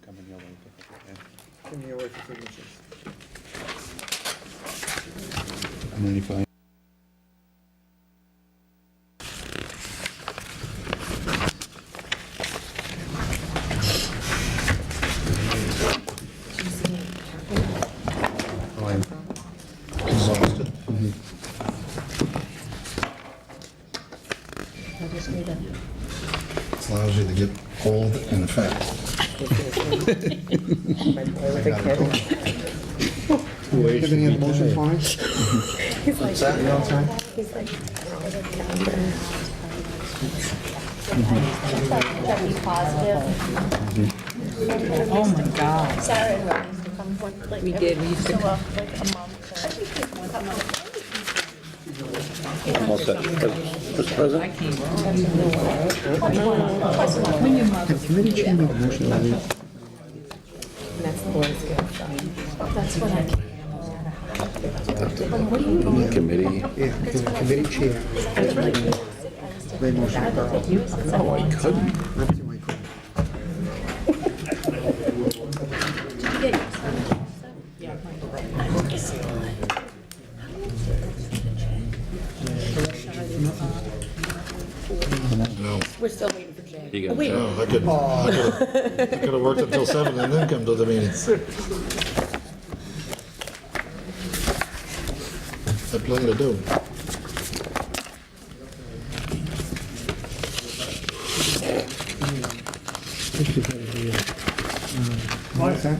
Coming your way. Coming your way for signatures. I'm ready for you. Oh, I'm exhausted. I just need a... It allows you to get old and fat. Give any other motion for it? He's like, You all set? he's like, check be positive. Oh my God. Sarah and Ron used to come for like. We did, we used to so, like a month. All set. Mr. I President? came. When your mother. Committee chair make a motion on these? That's the boys get signed. That's what I can. Committee. Yeah, committee chair. They motion. Oh, I couldn't. Let's see why you couldn't. No, We're still waiting for Jay. You got Wait, no, I could have worked until 7 and then come to the meeting. Had plenty to do. What's that?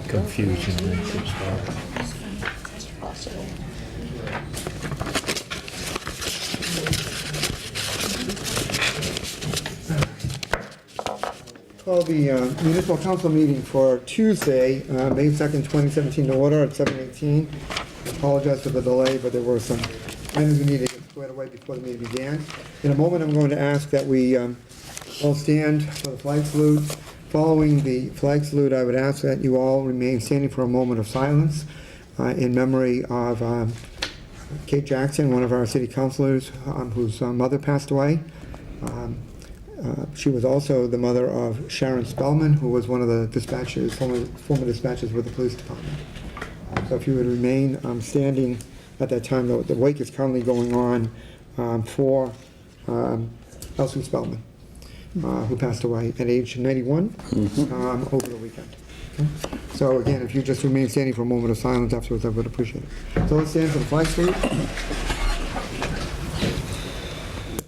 Confusion. Call the municipal council meeting for Tuesday, May 2nd, 2017, to order at 7:18. Apologize for the delay, but there were some items we needed to get squared away before the meeting began. In a moment, I'm going to ask that we all stand for the flag salute. Following the flag salute, I would ask that you all remain standing for a moment of silence in memory of Kate Jackson, one of our city councilors whose mother passed away. She was also the mother of Sharon Spellman, who was one of the dispatchers, former dispatchers with the police department. So if you would remain standing at that time, the wake is currently going on for Elsie Spellman, who passed away at age 91 over the weekend. Okay? So again, if you just remain standing for a moment of silence afterwards, I would appreciate it. So let's stand for the flag salute.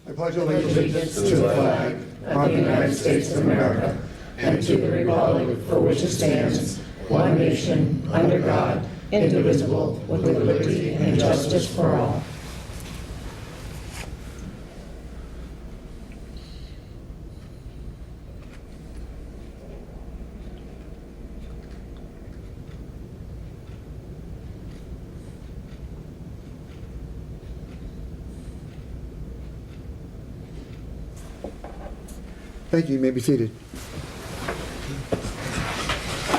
I pledge allegiance to the flag of the United States of America and to the republic for which it stands, one nation, under God, indivisible, with liberty and justice for all. Thank you. You may be seated.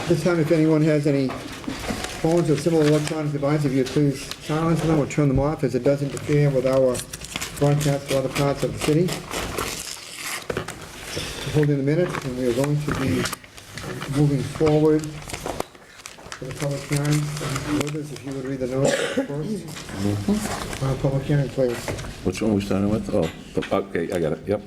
This time, if anyone has any phones or similar electronic devices, if you would please silence them or turn them off, as it does interfere with our broadcast to other parts of the city. We're holding the minutes, and we are going to be moving forward to the public hearing. Withers, if you would read the notice first. Public hearing, please. Which one are we starting with? Oh, okay, I got it, yep.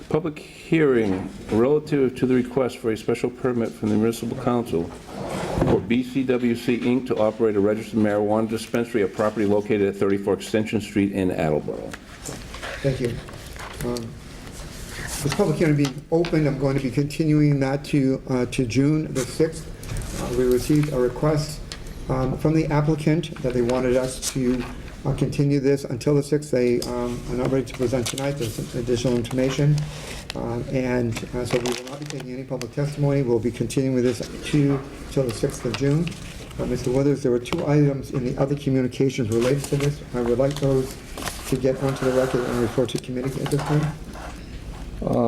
Public hearing relative to the request for a special permit from the municipal council for BCWC Inc. to operate a registered marijuana dispensary at property located at 34 Extension Street in Attleboro. Thank you. This public hearing being open, I'm going to be continuing that to June the 6th. We received a request from the applicant that they wanted us to continue this until the 6th. They are not ready to present tonight. There's some additional information. So we will not be taking any public testimony. We'll be continuing this till the 6th of June. Mr. Withers, there were two items in the other communications related to this. I would like those to get onto the record and refer to committee at this time.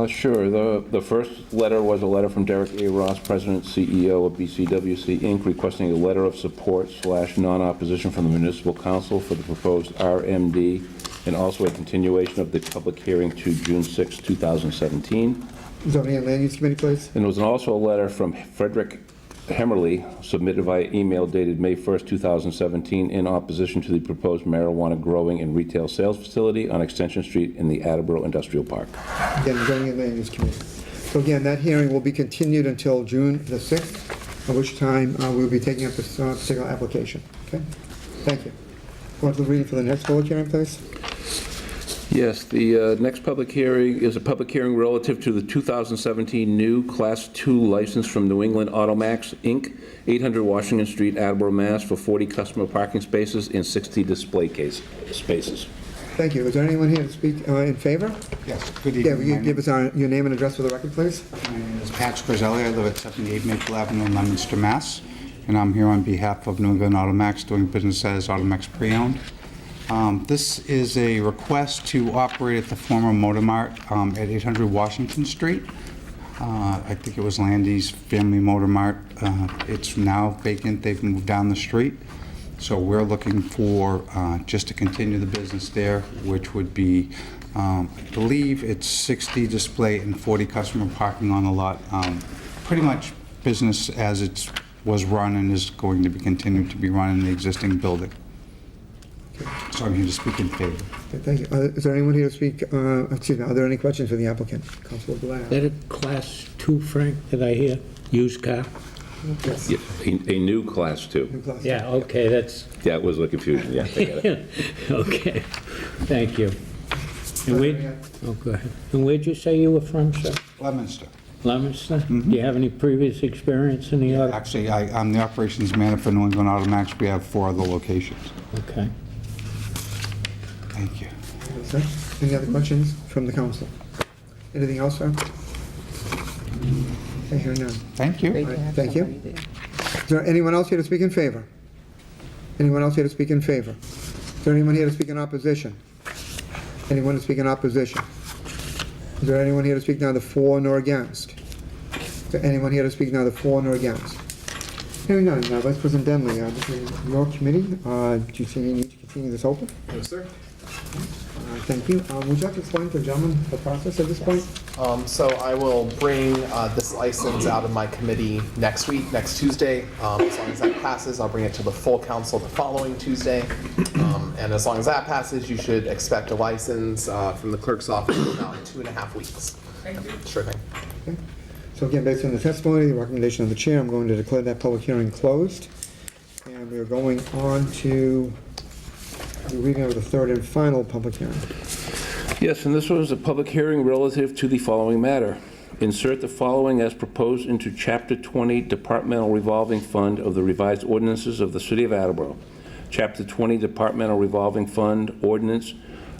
Sure. The first letter was a letter from Derek A. Ross, President CEO of BCWC Inc., requesting a letter of support / non-opposition from the Municipal Council for the proposed RMD and also a continuation of the public hearing to June 6, 2017. Zoning and Land Use Committee, please. And there was also a letter from Frederick Hemmerly submitted via email dated May 1st, 2017, in opposition to the proposed marijuana growing and retail sales facility on Extension Street in the Attleboro Industrial Park. Again, Zoning and Land Use Committee. So again, that hearing will be continued until June the 6th, at which time we'll be taking up this particular application. Okay? Thank you. Want to read for the next public hearing, please? Yes, the next public hearing is a public hearing relative to the 2017 new Class 2 license from New England Automax, Inc., 800 Washington Street, Attleboro, Mass., for 40 customer parking spaces and 60 display case spaces. Thank you. Is there anyone here to speak in favor? Yes, good Yeah, evening. will you give us your name and address for the record, please? My name is Pat Scrizelli. I live at 78 Maple Avenue in Leominster, Mass. And I'm here on behalf of New England Automax, doing business as Automax Pre-Owned. This is a request to operate at the former Motor Mart at 800 Washington Street. I think it was Landy's Family Motor Mart. It's now vacant. They've moved down the street. So we're looking for just to continue the business there, which would be, I believe it's 60 display and 40 customer parking on the lot. Pretty much business as it was run and is going to be continued to be run in the existing building. So I'm here to speak in favor. Okay, thank you. Is there anyone here to speak, excuse me, are there any questions for the applicant? Councilor Blau. Is that a Class 2, Frank, did I hear? Used car? Yes. Yeah, a new Class 2. New class. Yeah, okay, that's, Yeah, it was a confusion, yeah, I get it. okay, thank you. And where, oh, go ahead. And where'd you say you were from, sir? Leominster. Leominster? Do you have any previous experience in the auto? Actually, I'm the operations manager for New England Automax. We have 4 other locations. Okay. Thank you. Yes, sir. Any other questions from the council? Anything else, sir? I hear none. Thank you. Great to have Thank you. somebody there. Is there anyone else here to speak in favor? Anyone else here to speak in favor? Is there anyone here to speak in opposition? Anyone to speak in opposition? Is there anyone here to speak neither for nor against? Is there anyone here to speak neither for nor against? Hearing none, Vice President Denley, this is your committee. Do you see any need to continue this open? Yes, sir. Thank you. Would you like to explain to the gentleman the process at this point? So I will bring this license out of my committee next week, next Tuesday. As long as that passes, I'll bring it to the full council the following Tuesday. And as long as that passes, you should expect a license from the clerk's office in about 2.5 weeks. Thank you. Sure thing. Okay. So again, based on the testimony, the recommendation of the chair, I'm going to declare that public hearing closed. And we are going on to the reading of the third and final public hearing. Yes, and this was a public hearing relative to the following matter. Insert the following as proposed into Chapter 20 Departmental Revolving Fund of the Revised Ordinances of the City of Attleboro. Chapter 20 Departmental Revolving Fund Ordinance,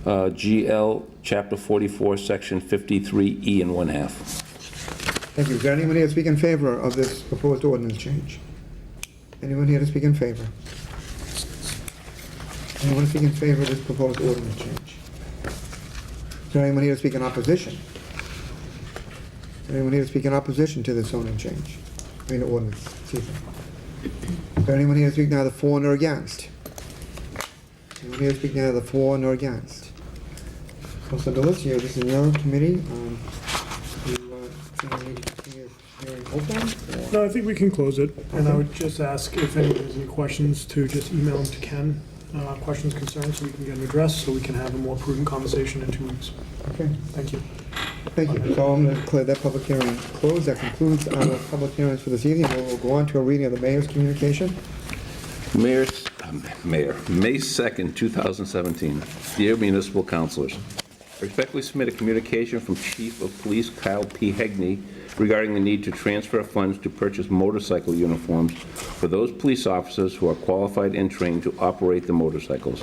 GL, Chapter 44, Section 53E and 1/2. Thank you. Is there anyone here to speak in favor of this proposed ordinance change? Anyone here to speak in favor? Anyone to speak in favor of this proposed ordinance change? Is there anyone here to speak in opposition? Is there anyone here to speak in opposition to this zoning change? I mean, ordinance, excuse me. Is there anyone here to speak neither for nor against? Anyone here to speak neither for nor against? Councilor Delicio, this is your committee. Do you need to continue this hearing open? or- No, I think we can close it, and I would just ask if anyone has any questions to just email them to Ken, questions, concerns, so we can get them addressed, so we can have a more prudent conversation in 2 weeks. Okay, Thank you. thank you. So I'm going to declare that public hearing closed. That concludes our public hearings for this evening. We'll go on to a reading of the mayor's communication. Mayor, May 2nd, 2017. Dear municipal councilors, I respectfully submit a communication from Chief of Police Kyle P. Hegney regarding the need to transfer funds to purchase motorcycle uniforms for those police officers who are qualified and trained to operate the motorcycles.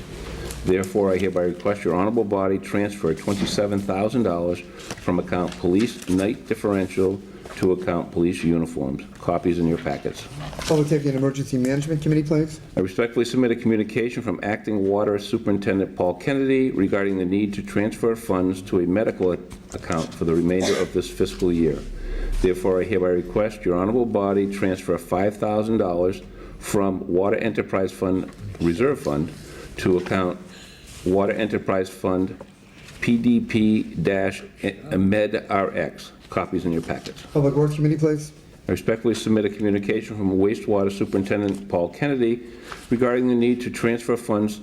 Therefore, I hereby request your honorable body transfer $27,000 from account Police Night Differential to account Police Uniforms. Copies in your packets. Public Safety and Emergency Management Committee, please. I respectfully submit a communication from Acting Water Superintendent Paul Kennedy regarding the need to transfer funds to a medical account for the remainder of this fiscal year. Therefore, I hereby request your honorable body transfer $5,000 from Water Enterprise Fund Reserve Fund to account Water Enterprise Fund, PDP-MED-RX. Copies in your packets. Public Works Committee, please. I respectfully submit a communication from wastewater Superintendent Paul Kennedy regarding the need to transfer funds,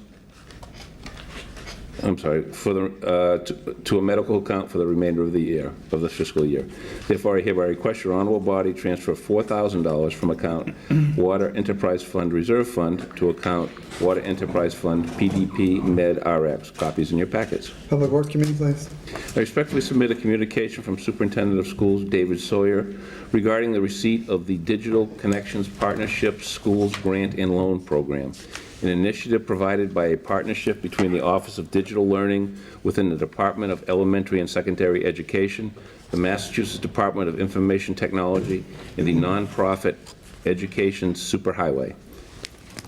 to a medical account for the remainder of the year, of the fiscal year. Therefore, I hereby request your honorable body transfer $4,000 from account Water Enterprise Fund Reserve Fund to account Water Enterprise Fund PDP Med RX. Copies in your packets. Public Works Committee, please. I respectfully submit a communication from Superintendent of Schools David Sawyer regarding the receipt of the Digital Connections Partnership Schools Grant and Loan Program, an initiative provided by a partnership between the Office of Digital Learning within the Department of Elementary and Secondary Education, the Massachusetts Department of Information Technology, and the nonprofit Education Superhighway.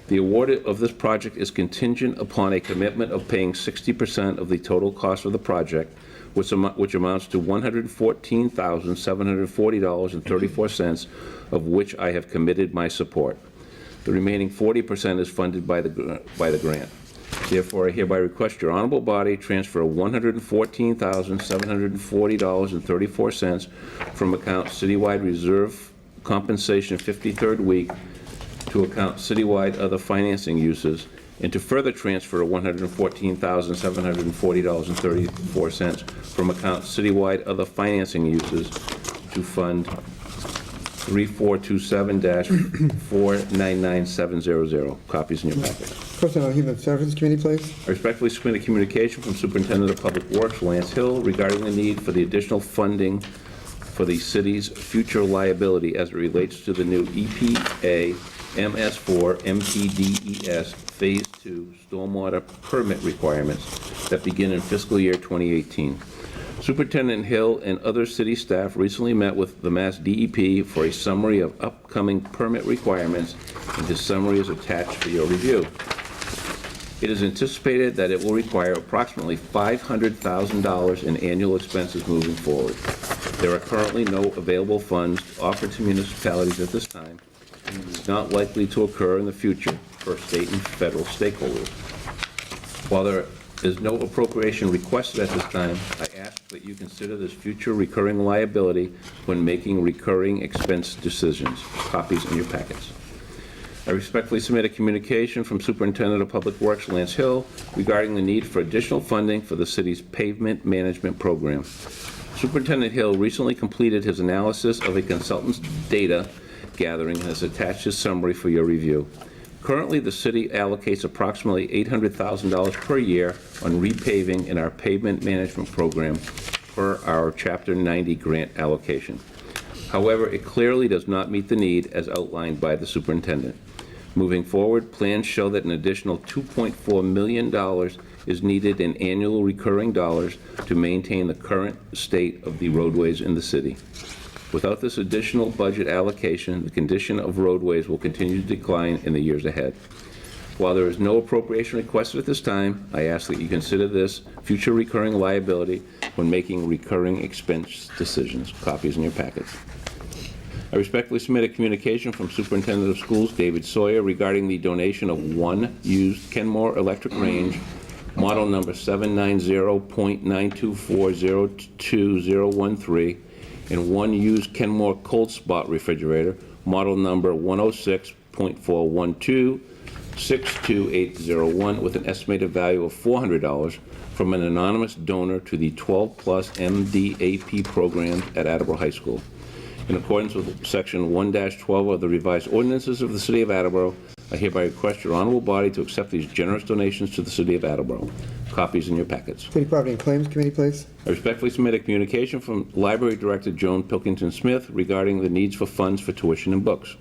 The award of this project is contingent upon a commitment of paying 60% of the total cost of the project, which amounts to $114,740.34, of which I have committed my support. The remaining 40% is funded by the grant. Therefore, I hereby request your honorable body transfer $114,740.34 from account Citywide Reserve Compensation 53rd Week to account Citywide Other Financing Uses, and to further transfer $114,740.34 from account Citywide Other Financing Uses to Fund 3427-499700. Copies in your packet. Personnel and Human Services Committee, please. I respectfully submit a communication from Superintendent of Public Works Lance Hill regarding the need for the additional funding for the city's future liability as it relates to the new EPA MS4 MTDES Phase 2 stormwater permit requirements that begin in fiscal year 2018. Superintendent Hill and other city staff recently met with the Mass DEP for a summary of upcoming permit requirements, and this summary is attached for your review. It is anticipated that it will require approximately $500,000 in annual expenses moving forward. There are currently no available funds offered to municipalities at this time, and it is not likely to occur in the future for state and federal stakeholders. While there is no appropriation requested at this time, I ask that you consider this future recurring liability when making recurring expense decisions. Copies in your packets. I respectfully submit a communication from Superintendent of Public Works Lance Hill regarding the need for additional funding for the city's pavement management program. Superintendent Hill recently completed his analysis of a consultant's data gathering and has attached his summary for your review. Currently, the city allocates approximately $800,000 per year on repaving in our pavement management program per our Chapter 90 grant allocation. However, it clearly does not meet the need as outlined by the superintendent. Moving forward, plans show that an additional $2.4 million is needed in annual recurring dollars to maintain the current state of the roadways in the city. Without this additional budget allocation, the condition of roadways will continue to decline in the years ahead. While there is no appropriation requested at this time, I ask that you consider this future recurring liability when making recurring expense decisions. Copies in your packets. I respectfully submit a communication from Superintendent of Schools David Sawyer regarding the donation of one used Kenmore electric range, model number 790.924020013, and one used Kenmore Cold Spot refrigerator, model number 106.412-62801, with an estimated value of $400 from an anonymous donor to the 12+ MDAP program at Attleboro High School. In accordance with Section 1-12 of the revised ordinances of the City of Attleboro, I hereby request your honorable body to accept these generous donations to the City of Attleboro. Copies in your packets. City Property and Claims Committee, please. I respectfully submit a communication from Library Director Joan Pilkington-Smith regarding the needs for funds for tuition and books.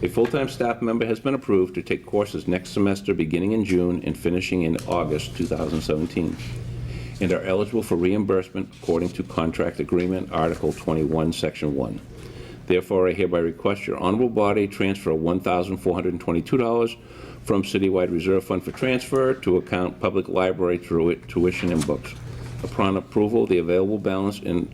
A full-time staff member has been approved to take courses next semester beginning in June and finishing in August 2017, and are eligible for reimbursement according to Contract Agreement Article 21, Section 1. Therefore, I hereby request your honorable body transfer $1,422 from Citywide Reserve Fund for transfer to account Public Library tuition and books. Upon approval, the available balance in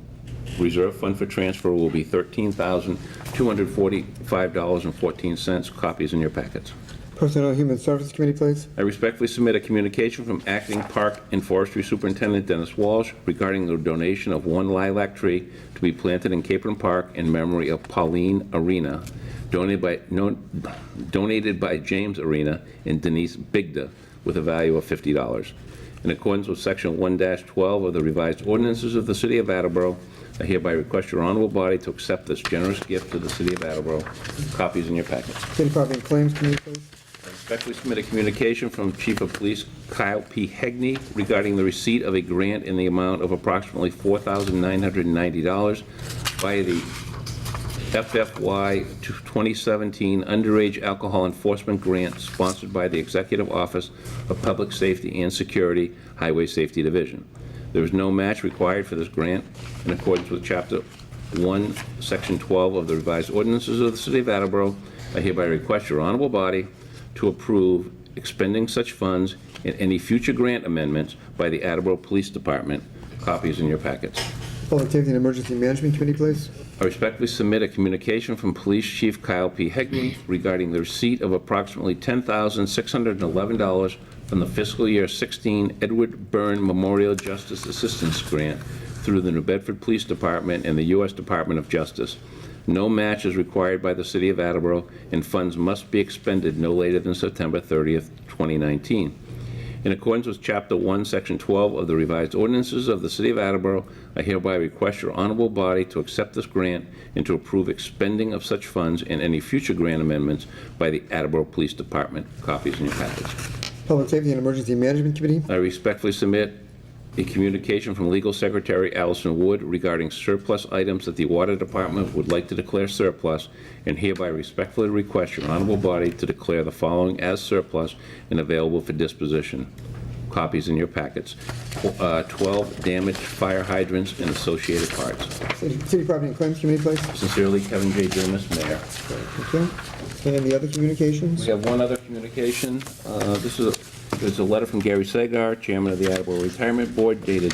Reserve Fund for transfer will be $13,245.14. Copies in your packets. Personnel and Human Services Committee, please. I respectfully submit a communication from Acting Park and Forestry Superintendent Dennis Walsh regarding the donation of one lilac tree to be planted in Capron Park in memory of Pauline Arena, donated by James Arena and Denise Bigda, with a value of $50. In accordance with Section 1-12 of the revised ordinances of the City of Attleboro, I hereby request your honorable body to accept this generous gift to the City of Attleboro. Copies in your packets. City Property and Claims Committee, please. I respectfully submit a communication from Chief of Police Kyle P. Hegney regarding the receipt of a grant in the amount of approximately $4,990 via the FFY 2017 Underage Alcohol Enforcement Grant sponsored by the Executive Office of Public Safety and Security, Highway Safety Division. There is no match required for this grant in accordance with Chapter 1, Section 12 of the revised ordinances of the City of Attleboro. I hereby request your honorable body to approve expending such funds and any future grant amendments by the Attleboro Police Department. Copies in your packets. Public Safety and Emergency Management Committee, please. I respectfully submit a communication from Police Chief Kyle P. Hegney regarding the receipt of approximately $10,611 from the fiscal year 16 Edward Byrne Memorial Justice Assistance Grant through the New Bedford Police Department and the U.S. Department of Justice. No match is required by the City of Attleboro, and funds must be expended no later than September 30th, 2019. In accordance with Chapter 1, Section 12 of the revised ordinances of the City of Attleboro, I hereby request your honorable body to accept this grant and to approve expending of such funds and any future grant amendments by the Attleboro Police Department. Copies in your package. Public Safety and Emergency Management Committee. I respectfully submit a communication from Legal Secretary Allison Wood regarding surplus items that the Water Department would like to declare surplus, and hereby respectfully request your honorable body to declare the following as surplus and available for disposition. Copies in your packets. 12 damaged fire hydrants and associated parts. City Property and Claims Committee, please. Sincerely, Kevin J. Durmas, Mayor. Thank you. And the other communications? We have one other communication. There's a letter from Gary Sagar, Chairman of the Attleboro Retirement Board, dated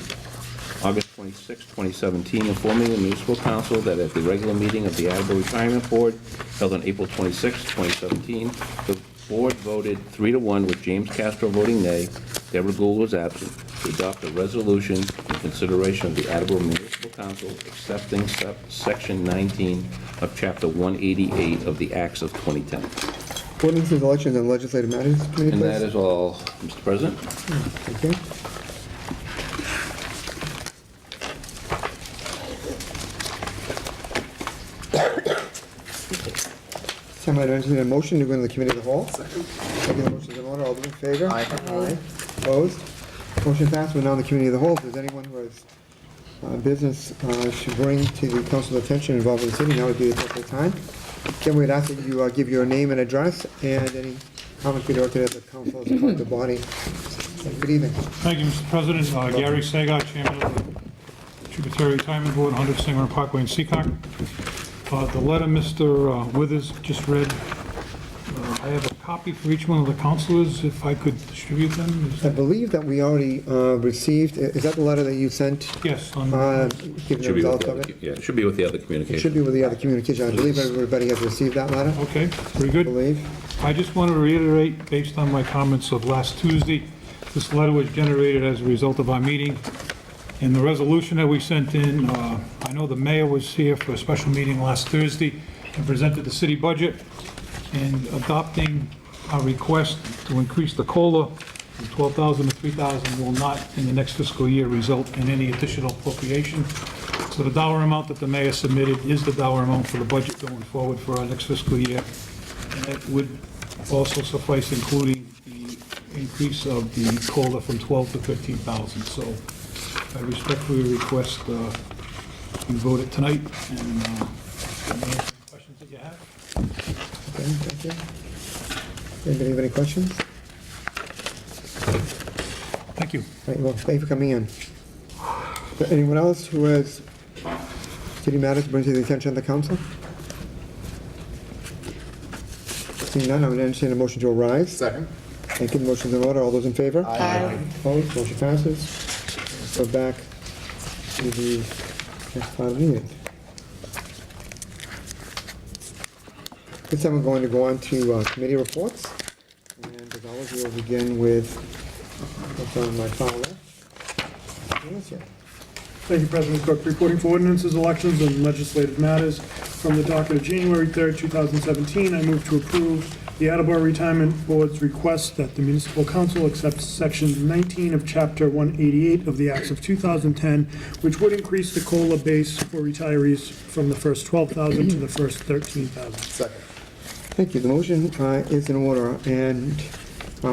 August 26, 2017, informing the Municipal Council that at the regular meeting of the Attleboro Retirement Board held on April 26, 2017, the board voted 3-1 with James Castro voting nay, Deborah Gould was absent, to adopt a resolution in consideration of the Attleboro Municipal Council accepting Section 19 of Chapter 188 of the Acts of 2010. Ordinances, Elections, and Legislative Matters Committee, And please. that is all, Mr. President. Thank you. Somebody entertain a motion to go into the Committee of the Whole. Second. Motion is in order. All those in favor? Aye. Opposed? Motion passed. We're now in the Committee of the Whole. If there's anyone who has business to bring to the council's attention involving the city, now would be the appropriate time. Ken, we'd ask that you give your name and address and any comment be directed at the council as a collective body. Good evening. Thank you, Mr. President. Gary Sagar, Chairman of the Tributary Retirement Board, 100 Singer Parkway in Seacock. The letter Mr. Withers just read, I have a copy for each one of the councilors, if I could distribute them. Is I that- believe that we already received, is that the letter that you sent, Yes, on, giving the Should be with results the of other, it? yeah, it should be with the other It communication. should be with the other communication. I believe everybody has received that letter, okay, very I good. believe. I just want to reiterate, based on my comments of last Tuesday, this letter was generated as a result of our meeting. And the resolution that we sent in, I know the mayor was here for a special meeting last Thursday and presented the city budget, and adopting our request to increase the COLA from 12,000 to 3,000 will not, in the next fiscal year, result in any additional appropriation. So the dollar amount that the mayor submitted is the dollar amount for the budget going forward for our next fiscal year. And that would also suffice, including the increase of the COLA from 12 to 13,000. So I respectfully request you vote it tonight, and any questions that you have. Okay, thank you. Anybody have any questions? Thank you. All right, well, thank you for coming in. Is there anyone else who has city matters to bring to the attention of the council? Seeing none, I would entertain a motion to arise. Second. Thank you. The motion's in order. All those in favor? Aye. Opposed? Motion passes. Go back to the next part of the meeting. This time we're going to go on to committee reports. begin with what's on my file list. Yes, yeah. Thank you, President Cook. Reporting for ordinances, elections, and legislative matters from the docket of January 3rd, 2017, I move to approve the Attleboro Retirement Board's request that the Municipal Council accepts Section 19 of Chapter 188 of the Acts of 2010, which would increase the COLA base for retirees from the first $12,000 to the first $13,000. Second. Thank you. The motion is in order, and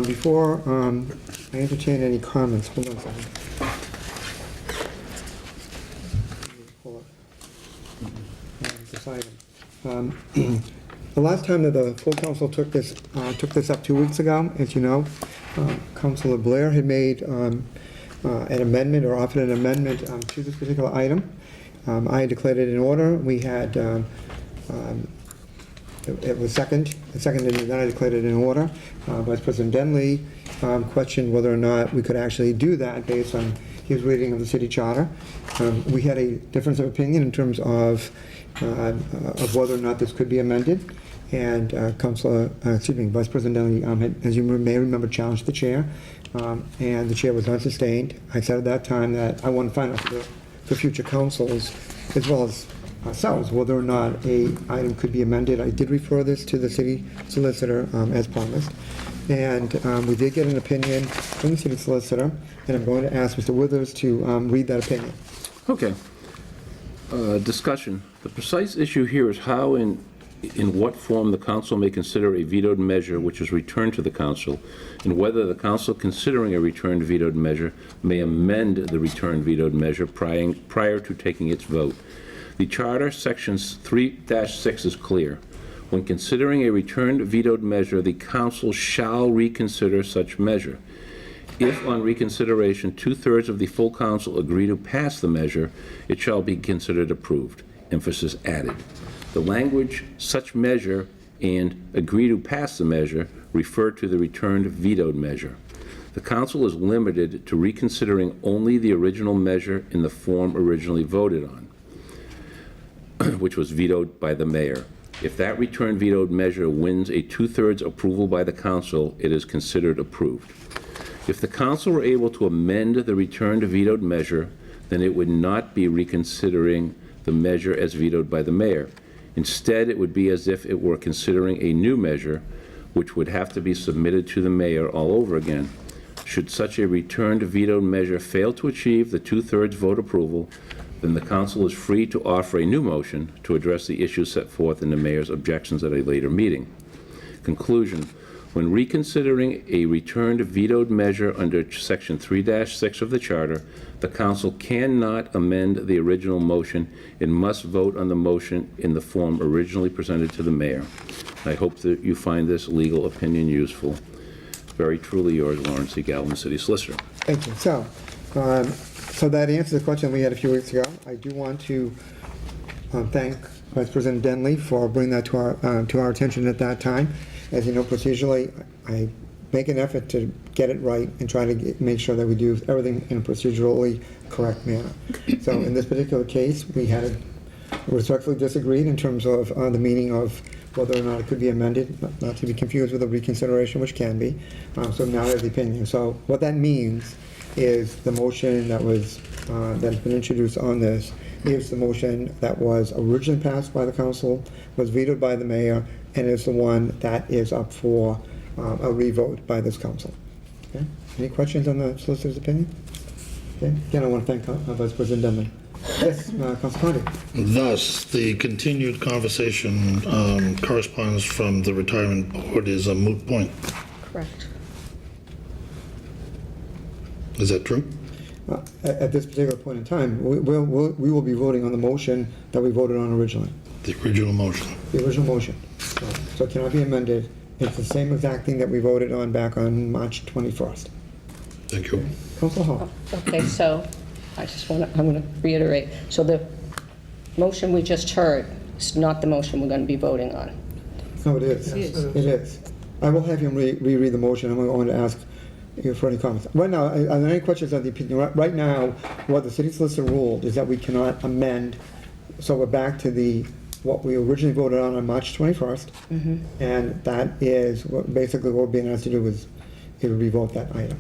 before I entertain any comments, hold on a second. Pull up this item. The last time that the full council took this up 2 weeks ago, as you know, Councilor Blair had made an amendment or offered an amendment to this particular item. I had declared it in order. We had it was seconded, and then I declared it in order. Vice President Denley questioned whether or not we could actually do that based on his reading of the city charter. We had a difference of opinion in terms of whether or not this could be amended. And Vice President Denley, as you may remember, challenged the chair, and the chair was not sustained. I said at that time that I want to find out for future councils, as well as ourselves, whether or not a item could be amended. I did refer this to the city solicitor, as promised, and we did get an opinion from the city solicitor, and I'm going to ask Mr. Withers to read that opinion. Okay. Discussion. The precise issue here is how in what form the council may consider a vetoed measure which is returned to the council, and whether the council considering a returned vetoed measure may amend the returned vetoed measure prior to taking its vote. The Charter, Sections 3-6 is clear. When considering a returned vetoed measure, the council shall reconsider such measure. If on reconsideration 2/3 of the full council agree to pass the measure, it shall be considered approved. Emphasis added. The language "such measure" and "agree to pass the measure" refer to the returned vetoed measure. The council is limited to reconsidering only the original measure in the form originally voted on, which was vetoed by the mayor. If that returned vetoed measure wins a 2/3 approval by the council, it is considered approved. If the council were able to amend the returned vetoed measure, then it would not be reconsidering the measure as vetoed by the mayor. Instead, it would be as if it were considering a new measure, which would have to be submitted to the mayor all over again. Should such a returned vetoed measure fail to achieve the 2/3 vote approval, then the council is free to offer a new motion to address the issues set forth in the mayor's objections at a later meeting. Conclusion. When reconsidering a returned vetoed measure under Section 3-6 of the Charter, the council cannot amend the original motion and must vote on the motion in the form originally presented to the mayor. I hope that you find this legal opinion useful. Very truly yours, Lawrence C. Galvin, City Solicitor. Thank you. So that answers the question we had a few weeks ago. I do want to thank Vice President Denley for bringing that to our attention at that time. As you know, procedurally, I make an effort to get it right and try to make sure that we do everything in a procedurally correct manner. So in this particular case, we had respectfully disagreed in terms of the meaning of whether or not it could be amended, not to be confused with a reconsideration, which can be. So now I have the opinion. So what that means is the motion that has been introduced on this is the motion that was originally passed by the council, was vetoed by the mayor, and is the one that is up for a revote by this council. Okay? Any questions on the solicitor's opinion? Okay. Again, I want to thank Vice President Denley. Yes, Councilor Conde. Thus, the continued conversation correspondence from the retirement board is a moot point. Correct. Is that true? At this particular point in time, we will be voting on the motion that we voted on originally. The original motion. The original motion. So it cannot be amended. It's the same exact thing that we voted on back on March 21st. Thank you. Councilor Hall. Okay, so I'm going to reiterate. So the motion we just heard is not the motion we're going to be voting on. No, it is. It is. It is. I will have him reread the motion. I'm going to ask you for any comments. Right now, are there any questions on the opinion? Right now, what the city solicitor ruled is that we cannot amend. So we're back to what we originally voted on March 21st. And that is basically what we're being asked to do it would revoke that item.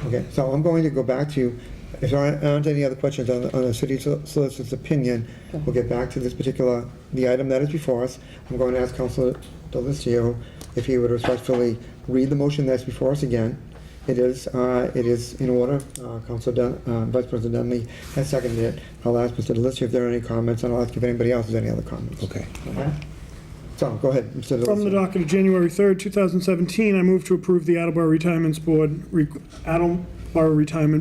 Okay, so I'm going to go back to, if there aren't any other questions on the city solicitor's opinion, we'll get back to this particular, the item that is before us. I'm going to ask Councilor Delicio if he would respectfully read the motion that's before us again. It is in order. Vice President Dunley has seconded it. I'll ask Mr. Delicio if there are any comments, and I'll ask if anybody else has any other comments. Okay. Okay? So, go ahead, Mr. Delicio. From the docket of January 3rd, 2017, I move to approve the Attleboro Retirement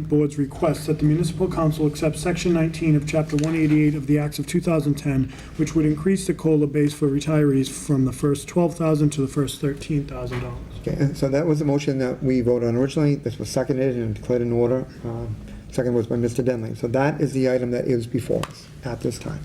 Board's request that the municipal council accept Section 19 of Chapter 188 of the Acts of 2010, which would increase the COLA base for retirees from the first $12,000 to the first $13,000. Okay, and so that was the motion that we voted on originally. This was seconded and declared in order. Second was by Mr. Denley. So that is the item that is before us at this time.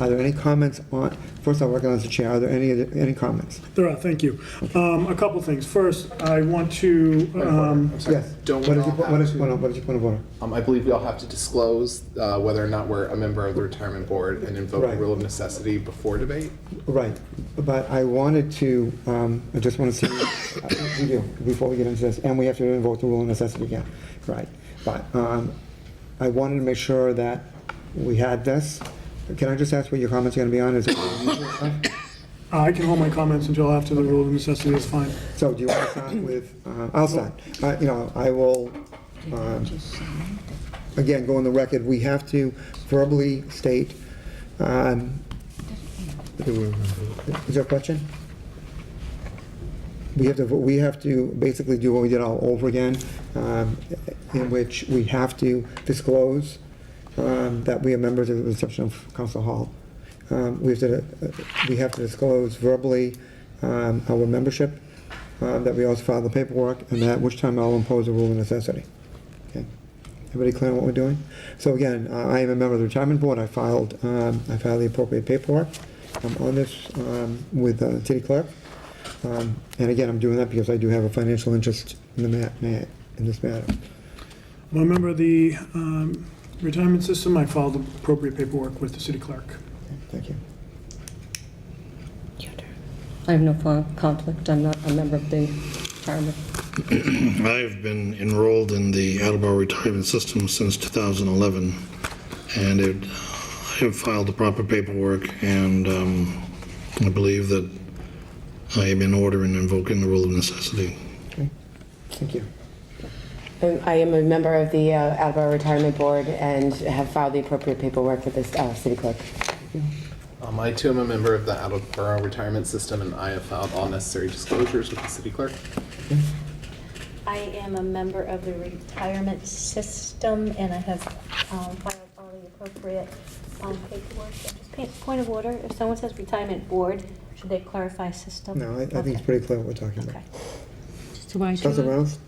Are there any comments on, first I'll recognize the chair, are there any comments? There are, thank you. A couple things. First, I want to, I'm sorry. Yes. Don't What we is your all point have of to, order? I believe we all have to disclose whether or not we're a member of the retirement board and invoke the Right. rule of necessity before debate? Right, but I wanted to, I just want to see, we do, before we get into this, and we have to invoke the rule of necessity again, right. But I wanted to make sure that we had this. Can I just ask what your comments are going to be on? Is it usual stuff? I can hold my comments until after the rule of necessity is fine. So do you want to start with, I'll start. I will, again, go on the record, we have to verbally state, is there a question? We have to basically do what we did all over again, in which we have to disclose that we are members of the reception of Council Hall. We have to disclose verbally our membership, that we also file the paperwork, and at which time I'll impose a rule of necessity. Okay, everybody clear on what we're doing? So again, I am a member of the retirement board. I filed the appropriate paperwork. I'm on this with the city clerk, and again, I'm doing that because I do have a financial interest in this matter. I'm a member of the retirement system. I filed appropriate paperwork with the city clerk. Okay, thank you. I have no conflict. I'm not a member of the retirement. I've been enrolled in the Attleboro retirement system since 2011, and I have filed the proper paperwork, and I believe that I am in order in invoking the rule of necessity. Okay, thank you. I am a member of the Attleboro Retirement Board and have filed the appropriate paperwork with the city clerk. I too am a member of the Attleboro retirement system, and I have filed all necessary disclosures with the city clerk. I am a member of the retirement system, and I have filed all the appropriate paperwork. Just point of order, if someone says retirement board, should they clarify system? No, I think it's pretty clear what we're talking about. Okay. So I Councilor too, Reynolds?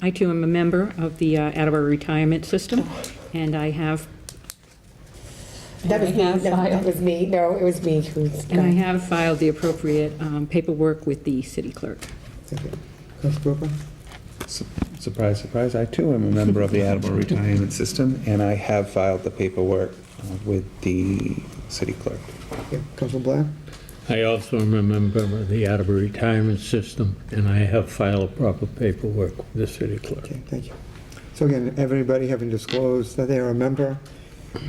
I too am a member of the Attleboro Retirement System, and I have, That was me. have No, filed- that was me. No, it was me who's. and I have filed the appropriate paperwork with the city clerk. Thank you. Councilor Cooper? Surprise, surprise, I too am a member of the Attleboro Retirement System, and I have filed the paperwork with the city clerk. Yeah, Councilor Blair? I also am a member of the Attleboro Retirement System, and I have filed proper paperwork with the city clerk. Okay, thank you. So again, everybody having disclosed that they are a member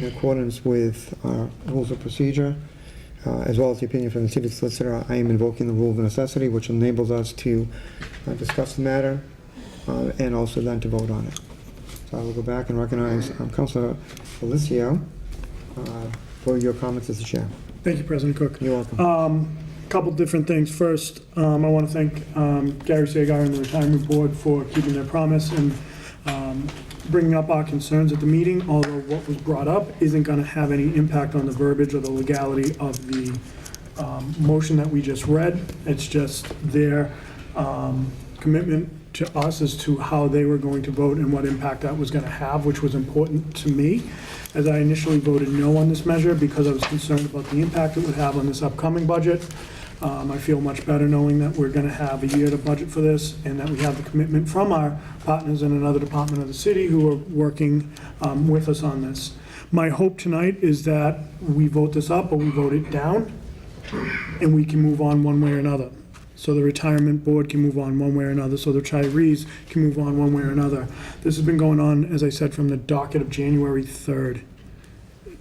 in accordance with our rules of procedure, as well as the opinion from the city solicitor, I am invoking the rule of necessity, which enables us to discuss the matter and also then to vote on it. So I will go back and recognize Councilor Delicio for your comments as the chair. Thank you, President Cook. You're welcome. Couple different things. First, I want to thank Gary Sagar and the retirement board for keeping their promise and bringing up our concerns at the meeting, although what was brought up isn't going to have any impact on the verbiage or the legality of the motion that we just read. It's just their commitment to us as to how they were going to vote and what impact that was going to have, which was important to me, as I initially voted no on this measure because I was concerned about the impact it would have on this upcoming budget. I feel much better knowing that we're going to have a year to budget for this and that we have the commitment from our partners in another department of the city who are working with us on this. My hope tonight is that we vote this up or we vote it down and we can move on one way or another. so the retirement board can move on one way or another, so the retirees can move on one way or another. This has been going on, as I said, from the docket of January 3rd.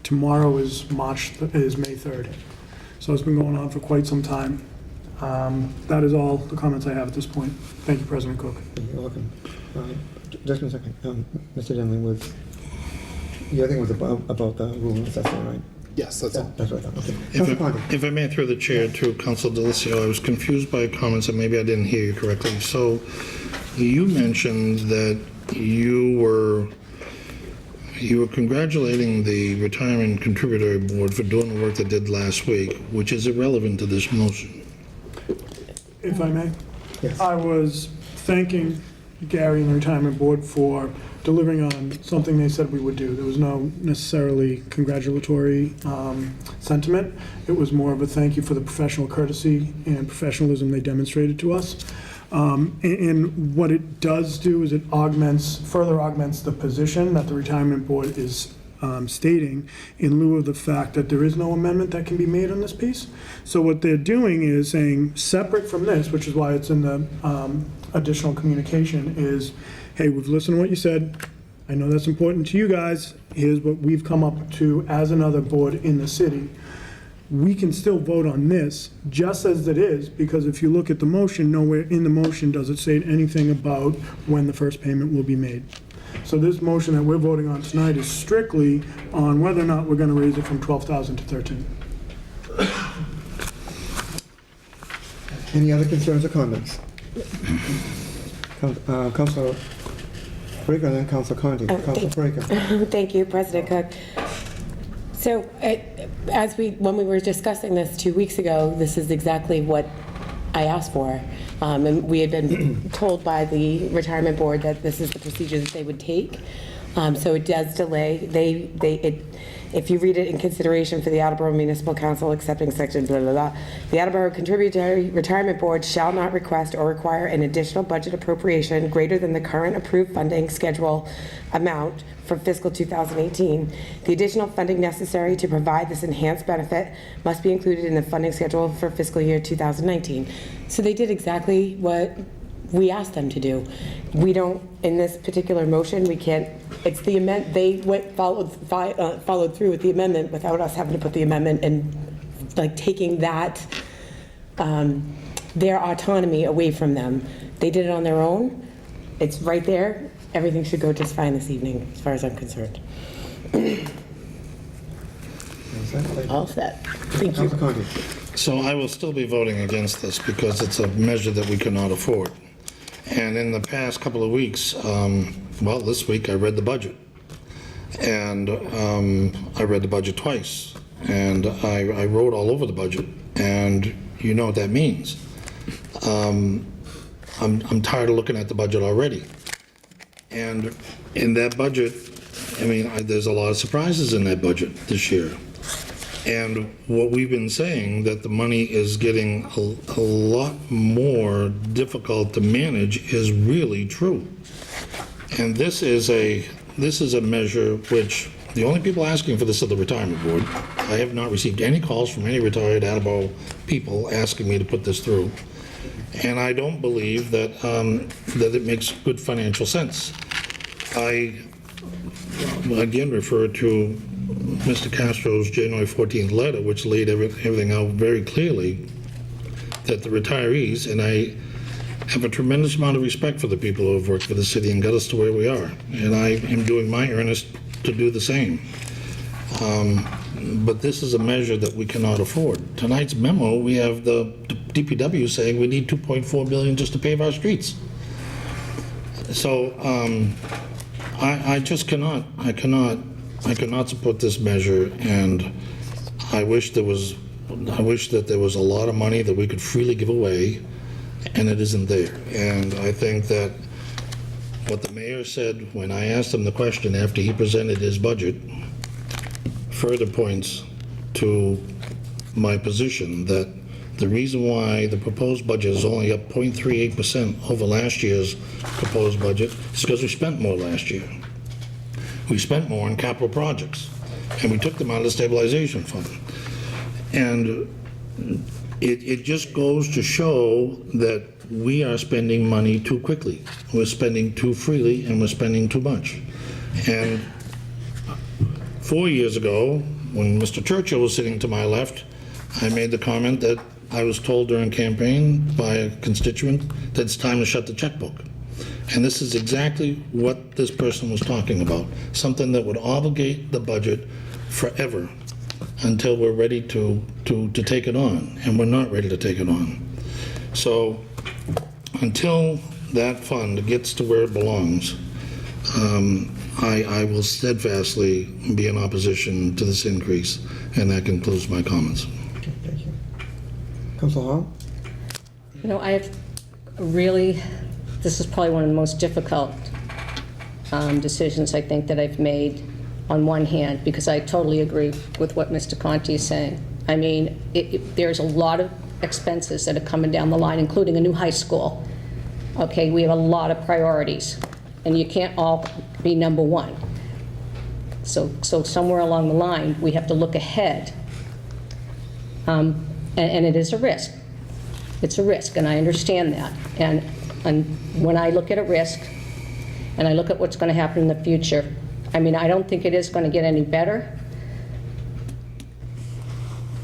Tomorrow is May 3rd. So it's been going on for quite some time. That is all the comments I have at this point. Thank you, President Cook. You're welcome. Just a second. Mr. Denley, your thing was about the rule and assessment, right? Yes, that's all. That's what I thought. Okay. Councilor Conti. If I may, through the chair to Council Delicio, I was confused by comments and maybe I didn't hear you correctly. So you mentioned that you were congratulating the Retirement Contributory Board for doing the work they did last week, which is irrelevant to this motion. If I may? Yes. I was thanking Gary and the Retirement Board for delivering on something they said we would do. There was no necessarily congratulatory sentiment. It was more of a thank you for the professional courtesy and professionalism they demonstrated to us. And what it does do is it further augments the position that the Retirement Board is stating in lieu of the fact that there is no amendment that can be made on this piece. So what they're doing is saying, separate from this, which is why it's in the additional communication, is, hey, we've listened to what you said. I know that's important to you guys. Here's what we've come up to as another board in the city. We can still vote on this just as it is, because if you look at the motion, nowhere in the motion does it say anything about when the first payment will be made. So this motion that we're voting on tonight is strictly on whether or not we're going to raise it from 12,000 to 13. Any other concerns or comments? Councilor Breaker and then Councilor Conti. Councilor Breaker. Thank you, President Cook. So when we were discussing this 2 weeks ago, this is exactly what I asked for. And we had been told by the Retirement Board that this is the procedure that they would take. So it does delay. If you read it in consideration for the Attleboro Municipal Council accepting section blah, blah, blah, the Attleboro Contributory Retirement Board shall not request or require an additional budget appropriation greater than the current approved funding schedule amount for fiscal 2018. The additional funding necessary to provide this enhanced benefit must be included in the funding schedule for fiscal year 2019. So they did exactly what we asked them to do. We don't, in this particular motion, we can't, it's the amendment, they followed through with the amendment without us having to put the amendment and like taking that, their autonomy away from them. They did it on their own. It's right there. Everything should go just fine this evening, as far as I'm concerned. All set. Thank you. Councilor Conti. So I will still be voting against this because it's a measure that we cannot afford. And in the past couple of weeks, well, this week I read the budget. And I read the budget twice. And I wrote all over the budget. And you know what that means. I'm tired of looking at the budget already. And in that budget, I mean, there's a lot of surprises in that budget this year. And what we've been saying, that the money is getting a lot more difficult to manage, is really true. And this is a measure which, the only people asking for this are the Retirement Board. I have not received any calls from any retired Attleboro people asking me to put this through. And I don't believe that, that it makes good financial sense. I, again, refer to Mr. Castro's January 14th letter, which laid everything out very clearly, that the retirees, and I have a tremendous amount of respect for the people who have worked for the city and got us to where we are, and I am doing my earnest to do the same. But this is a measure that we cannot afford. Tonight's memo, we have the DPW saying we need $2.4 billion just to pave our streets. So I just cannot support this measure, and I wish that there was a lot of money that we could freely give away, and it isn't there. And I think that what the mayor said when I asked him the question after he presented his budget further points to my position that the reason why the proposed budget is only up 0.38% over last year's proposed budget is because we spent more last year. We spent more on capital projects, and we took them out of the stabilization fund. And it just goes to show that we are spending money too quickly. We're spending too freely, and we're spending too much. And 4 years ago, when Mr. Churchill was sitting to my left, I made the comment that I was told during campaign by a constituent that it's time to shut the checkbook. And this is exactly what this person was talking about, something that would obligate the budget forever until we're ready to take it on, and we're not ready to take it on. So until that fund gets to where it belongs, I will steadfastly be in opposition to this increase, and that concludes my comments. Thank you. Councilor Hall? You know, I have really, this is probably one of the most difficult decisions I think that I've made on one hand, because I totally agree with what Mr. Conti is saying. I mean, there's a lot of expenses that are coming down the line, including a new high school. Okay, we have a lot of priorities, and you can't all be number one. So somewhere along the line, we have to look ahead. And it is a risk. It's a risk, and I understand that. And when I look at a risk, and I look at what's going to happen in the future, I mean, I don't think it is going to get any better.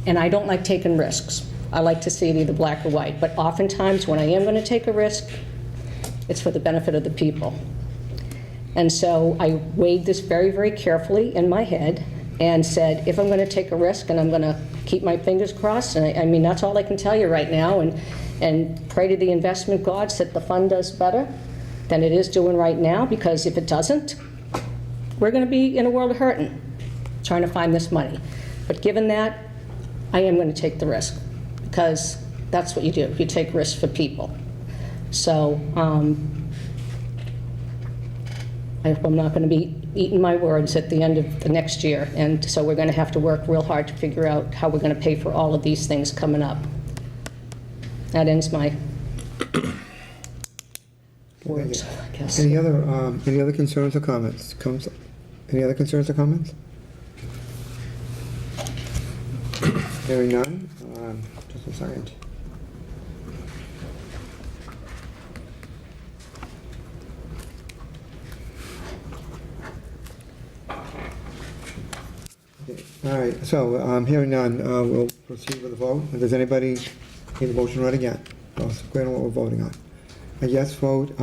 And I don't like taking risks. I like to see it either black or white. But oftentimes, when I am going to take a risk, it's for the benefit of the people. And so I weighed this very, very carefully in my head and said, if I'm going to take a risk and I'm going to keep my fingers crossed, and I mean, that's all I can tell you right now, and pray to the investment gods that the fund does better than it is doing right now, because if it doesn't, we're going to be in a world of hurting trying to find this money. But given that, I am going to take the risk, because that's what you do. You take risks for people. So I hope I'm not going to be eating my words at the end of the next year. And so we're going to have to work real hard to figure out how we're going to pay for all of these things coming up. That ends my words, I guess. Any other concerns or comments? Any other concerns or comments? Hearing none. Just a second. Okay, all right, so hearing none, we'll proceed with the vote. Does anybody need a motion read again? Let's go on what we're voting on. A yes vote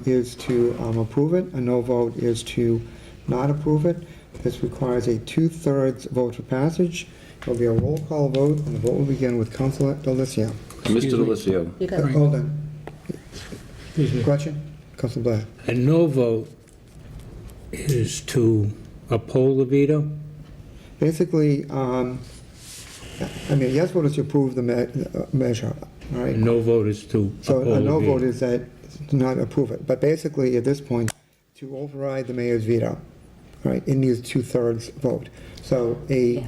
is to approve it. A no vote is to not approve it. This requires a 2/3 vote for passage. It'll be a roll call vote, and the vote will begin with Councilor Delicio. Mr. Delicio. You got it. Hold on. Excuse me. Question? Councilor Blair. A no vote is to uphold the veto? Basically, I mean, a yes vote is to approve the measure, all A right? no vote is to So uphold a the no veto. vote is that to not approve it. But basically, at this point, to override the mayor's veto, all right, it needs 2/3 vote. So a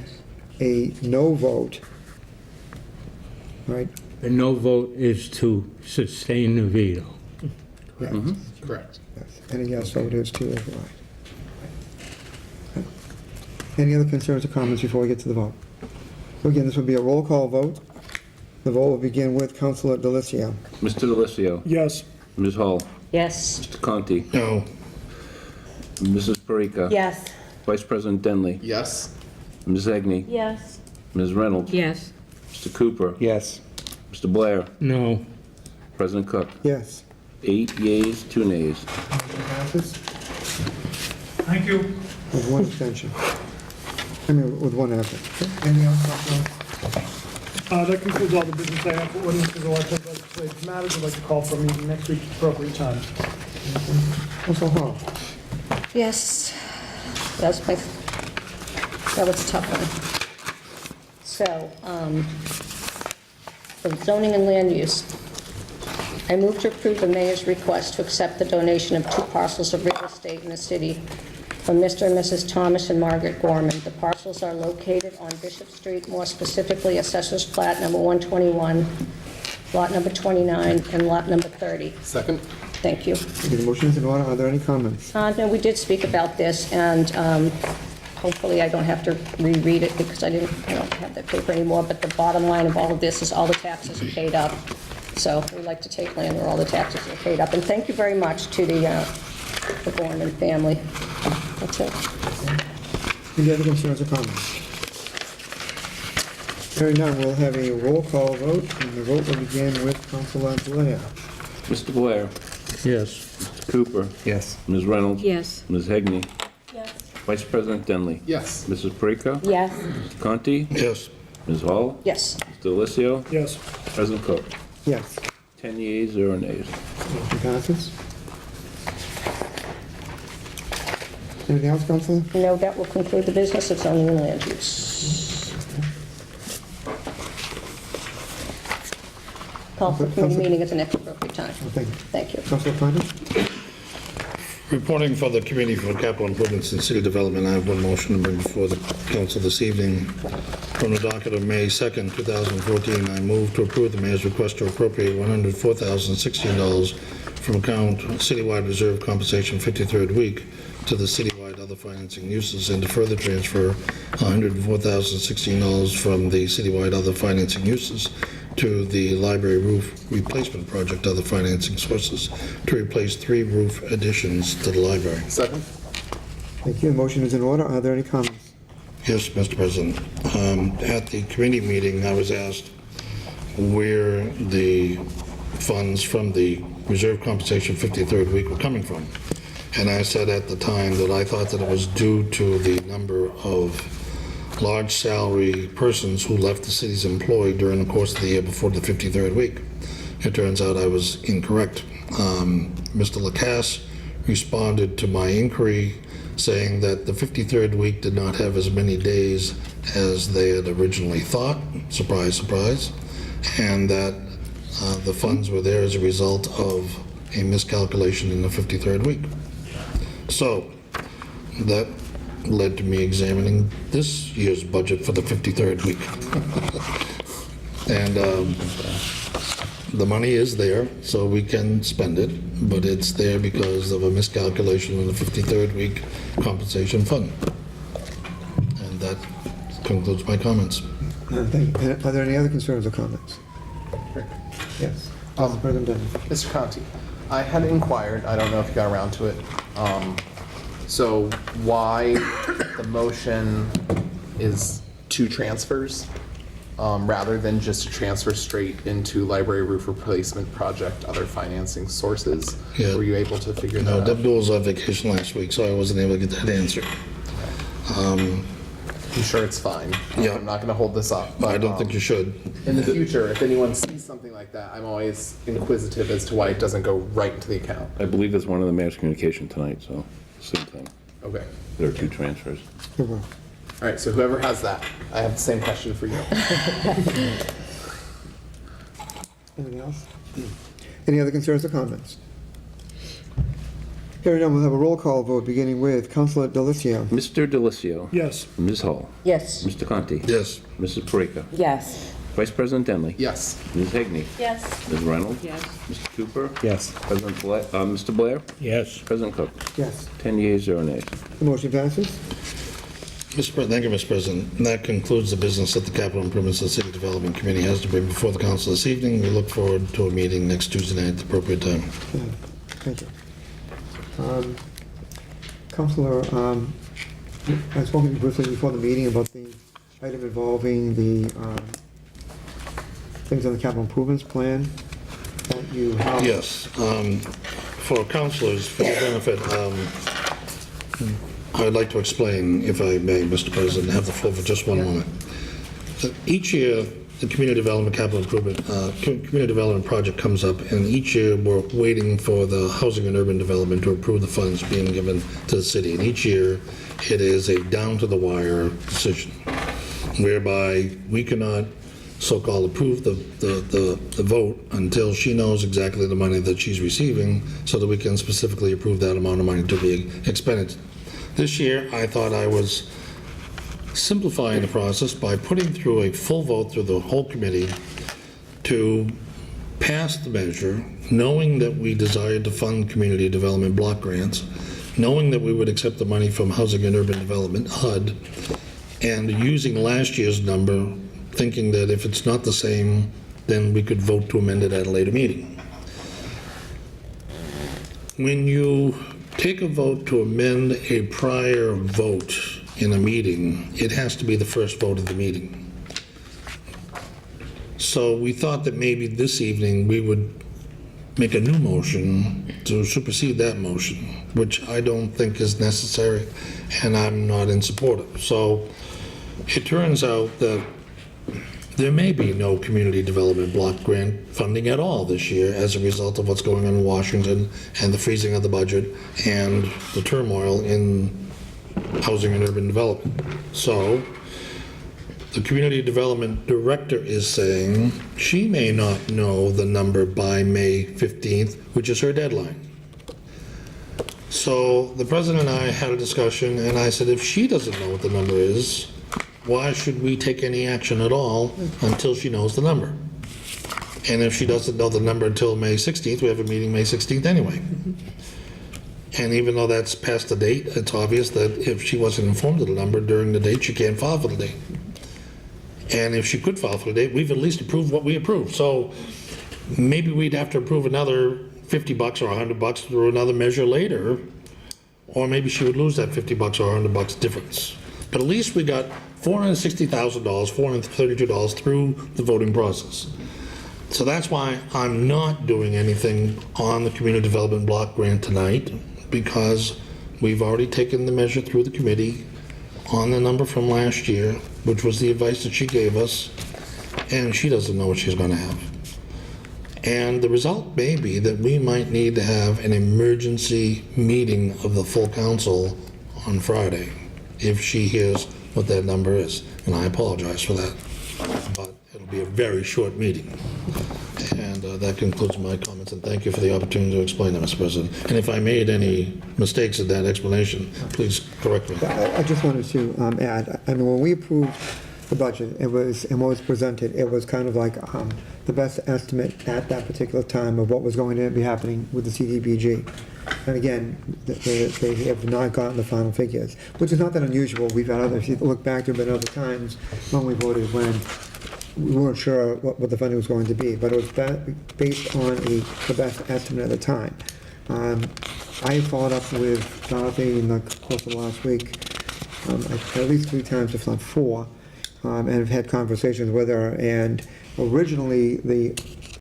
no vote, all right? A no vote is to sustain the veto. Correct. Correct. Yes. And a yes vote is to override. Any other concerns or comments before we get to the vote? So again, this will be a roll call vote. The vote will begin with Councilor Delicio. Mr. Delicio. Yes. Ms. Hall. Yes. Mr. Conti. No. Mrs. Parika. Yes. Vice President Denley. Yes. Ms. Egny. Yes. Ms. Reynolds. Yes. Mr. Cooper. Yes. Mr. Blair. No. President Cook. Yes. 8 yeas, 2 nays. Passes Thank you. with one abstention. I mean, with one absent. Anything else, Councilor? That concludes all the business I have for ordinances, elections, legislative matters. I'd like to call for a meeting next week at the appropriate time. Councilor Hall. Yes. That was a tough one. So, for zoning and land use, I move to approve the mayor's request to accept the donation of 2 parcels of real estate in the city from Mr. and Mrs. Thomas and Margaret Gorman. The parcels are located on Bishop Street, more specifically Assessor's Plat number 121, lot number 29, and lot number 30. Second? Thank you. The motion is in order. Are there any comments? No, we did speak about this, and hopefully I don't have to reread it because I don't have that paper anymore, but the bottom line of all of this is all the taxes are paid up. So we like to take land where all the taxes are paid up. And thank you very much to the Gorman family. That's it. Any other concerns or comments? Hearing none, we'll have a roll call vote, and the vote will begin with Councilor Blair. Mr. Blair. Yes. Mr. Cooper. Yes. Ms. Reynolds. Yes. Ms. Hegney. Yes. Vice President Denley. Yes. Mrs. Parika. Yes. Mr. Conti. Yes. Ms. Hall. Yes. Mr. Delissio. Yes. President Cook. Yes. 10 yeas, 0 nays. Motion passes. Anything else, Councilor? No, that will conclude the business of zoning and land use. Call for committee meeting at the next appropriate time. Thank you. Thank you. Councilor Condon? Reporting for the Committee for Capital Improvements and City Development, I have one motion to bring before the council this evening. From the docket of May 2nd, 2014, I move to approve the mayor's request to appropriate $104,016 from account citywide reserve compensation 53rd week to the citywide other financing uses, and to further transfer $104,016 from the citywide other financing uses to the library roof replacement project other financing sources to replace 3 roof additions to the library. Second? Thank you. The motion is in order. Are there any comments? Yes, Mr. President. At the committee meeting, I was asked where the funds from the reserve compensation 53rd week were coming from. And I said at the time that I thought that it was due to the number of large salary persons who left the city's employ during the course of the year before the 53rd week. It turns out I was incorrect. Mr. Lacasse responded to my inquiry saying that the 53rd week did not have as many days as they had originally thought, surprise, surprise, and that the funds were there as a result of a miscalculation in the 53rd week. So that led to me examining this year's budget for the 53rd week. And the money is there, so we can spend it, but it's there because of a miscalculation in the 53rd week compensation fund. And that concludes my comments. Thank you. Are there any other concerns or comments? Yes. Council President Denny. Mr. Conti, I had inquired, I don't know if you got around to it, so why the motion is 2 transfers rather than just a transfer straight into library roof replacement project, other financing sources? Yeah. Were you able to figure No, that out? Deb was on vacation last week, so I wasn't able to get that answer. I'm sure it's fine. Yeah. I'm not going to hold this up. But, I don't think you should. in the future, if anyone sees something like that, I'm always inquisitive as to why it doesn't go right into the account. I believe that's one of the mayor's communication tonight, so same thing. Okay. There are 2 transfers. Very well. All right, so whoever has that, I have the same question for you. Anything else? Any other concerns or comments? Hearing none, we'll have a roll call vote, beginning with Councilor Delissio. Mr. Delissio. Yes. Ms. Hall. Yes. Mr. Conti. Yes. Mrs. Parika. Yes. Vice President Denley. Yes. Ms. Hegney. Yes. Ms. Reynolds. Yes. Mr. Cooper. Yes. Mr. Blair. Yes. President Cook. Yes. 10 yeas, 0 nays. The motion passes. Thank you, Mr. President. And that concludes the business that the Capital Improvements and City Development Committee has to bring before the council this evening. We look forward to a meeting next Tuesday night at the appropriate time. Thank you. Councilor, I spoke to you briefly before the meeting about the item involving the things on the capital improvements plan that you have. Yes. For councilors, for your benefit, I'd like to explain, if I may, Mr. President, have the floor for just one moment. Each year, the community development capital improvement, community development project comes up, and each year we're waiting for the Housing and Urban Development to approve the funds being given to the city. And each year, it is a down-to-the-wire decision, whereby we cannot so-called approve the vote until she knows exactly the money that she's receiving, so that we can specifically approve that amount of money to be expended. This year, I thought I was simplifying the process by putting through a full vote through the whole committee to pass the measure, knowing that we desired to fund community development block grants, knowing that we would accept the money from Housing and Urban Development, HUD, and using last year's number, thinking that if it's not the same, then we could vote to amend it at a later meeting. When you take a vote to amend a prior vote in a meeting, it has to be the first vote of the meeting. So we thought that maybe this evening we would make a new motion to supersede that motion, which I don't think is necessary, and I'm not in support of. So it turns out that there may be no community development block grant funding at all this year as a result of what's going on in Washington and the freezing of the budget and the turmoil in housing and urban development. So the community development director is saying she may not know the number by May 15th, which is her deadline. So the president and I had a discussion, and I said, if she doesn't know what the number is, why should we take any action at all until she knows the number? And if she doesn't know the number until May 16th, we have a meeting May 16th anyway. And even though that's past the date, it's obvious that if she wasn't informed of the number during the date, she can't file for the date. And if she could file for the date, we've at least approved what we approved. So maybe we'd have to approve another $50 or $100 through another measure later, or maybe she would lose that $50 or $100 difference. But at least we got $460,000, $432 through the voting process. So that's why I'm not doing anything on the community development block grant tonight, because we've already taken the measure through the committee on the number from last year, which was the advice that she gave us, and she doesn't know what she's going to have. And the result may be that we might need to have an emergency meeting of the full council on Friday, if she hears what that number is. And I apologize for that, but it'll be a very short meeting. And that concludes my comments, and thank you for the opportunity to explain that, Mr. President. And if I made any mistakes in that explanation, please correct me. I just wanted to add, I mean, when we approved the budget, it was, and what was presented, it was kind of like the best estimate at that particular time of what was going to be happening with the CDBG. And again, they have not gotten the final figures, which is not that unusual. We've had other, if you look back, there have been other times when we voted when we weren't sure what the funding was going to be, but it was based on the best estimate at the time. I followed up with Dorothy in the course of the last week, at least 3 times, if not 4, and have had conversations with her. And originally, the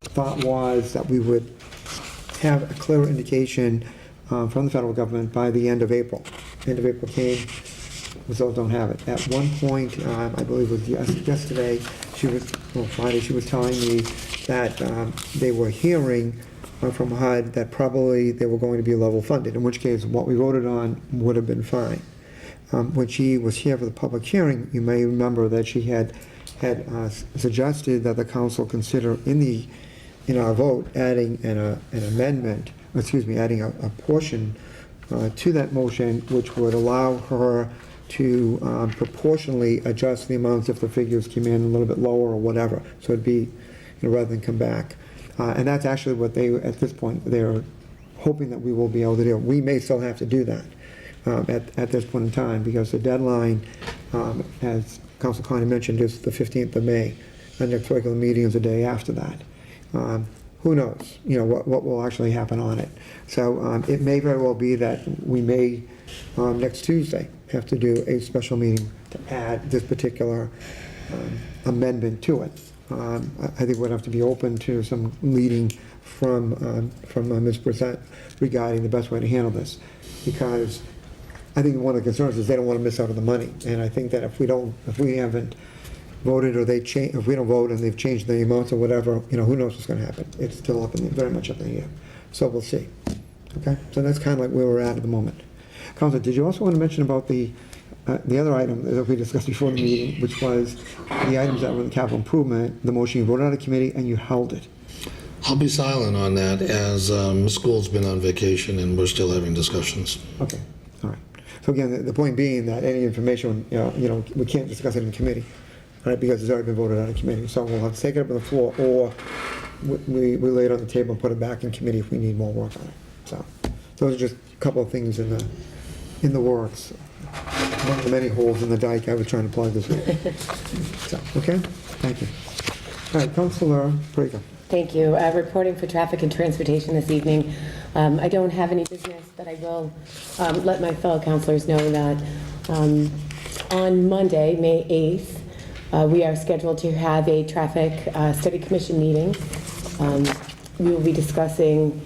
thought was that we would have a clear indication from the federal government by the end of April. End of April came, we still don't have it. At one point, I believe it was yesterday, Friday, she was telling me that they were hearing from HUD that probably they were going to be level funded, in which case what we voted on would have been fine. When she was here for the public hearing, you may remember that she had suggested that the council consider in our vote adding an amendment, adding a portion to that motion which would allow her to proportionally adjust the amounts if the figures came in a little bit lower or whatever. So it'd be, rather than come back. And that's actually what at this point, they're hoping that we will be able to do. We may still have to do that at this point in time, because the deadline, as Council Connie mentioned, is the 15th of May. The next regular meeting is the day after that. Who knows, what will actually happen on it. So it may very well be that we may, next Tuesday, have to do a special meeting to add this particular amendment to it. I think we'd have to be open to some leading from Ms. Brissette regarding the best way to handle this, because I think one of the concerns is they don't want to miss out on the money. And I think that if we haven't voted, or if we don't vote and they've changed the amounts or whatever, who knows what's going to happen. It's still very much up in the air. So we'll see. Okay, so that's kind of like where we're at the moment. Councilor, did you also want to mention about the other item that we discussed before the meeting, which was the items that were in the capital improvement, the motion you voted out of committee and you held it? I'll be silent on that, as Ms. Gould's been on vacation and we're still having discussions. Okay, all right. So again, the point being that any information, we can't discuss it in committee, right, because it's already been voted out of committee. So we'll have to take it up on the floor, or we lay it on the table and put it back in committee if we need more work on it. So those are just couple of things in the works. One of the many holes in the dike I was trying to plug this week. So, okay, thank you. All right, Councilor Prager. Thank you. Reporting for traffic and transportation this evening. I don't have any business, but I will let my fellow councilors know that on Monday, May 8th, we are scheduled to have a traffic study commission meeting. We will be discussing,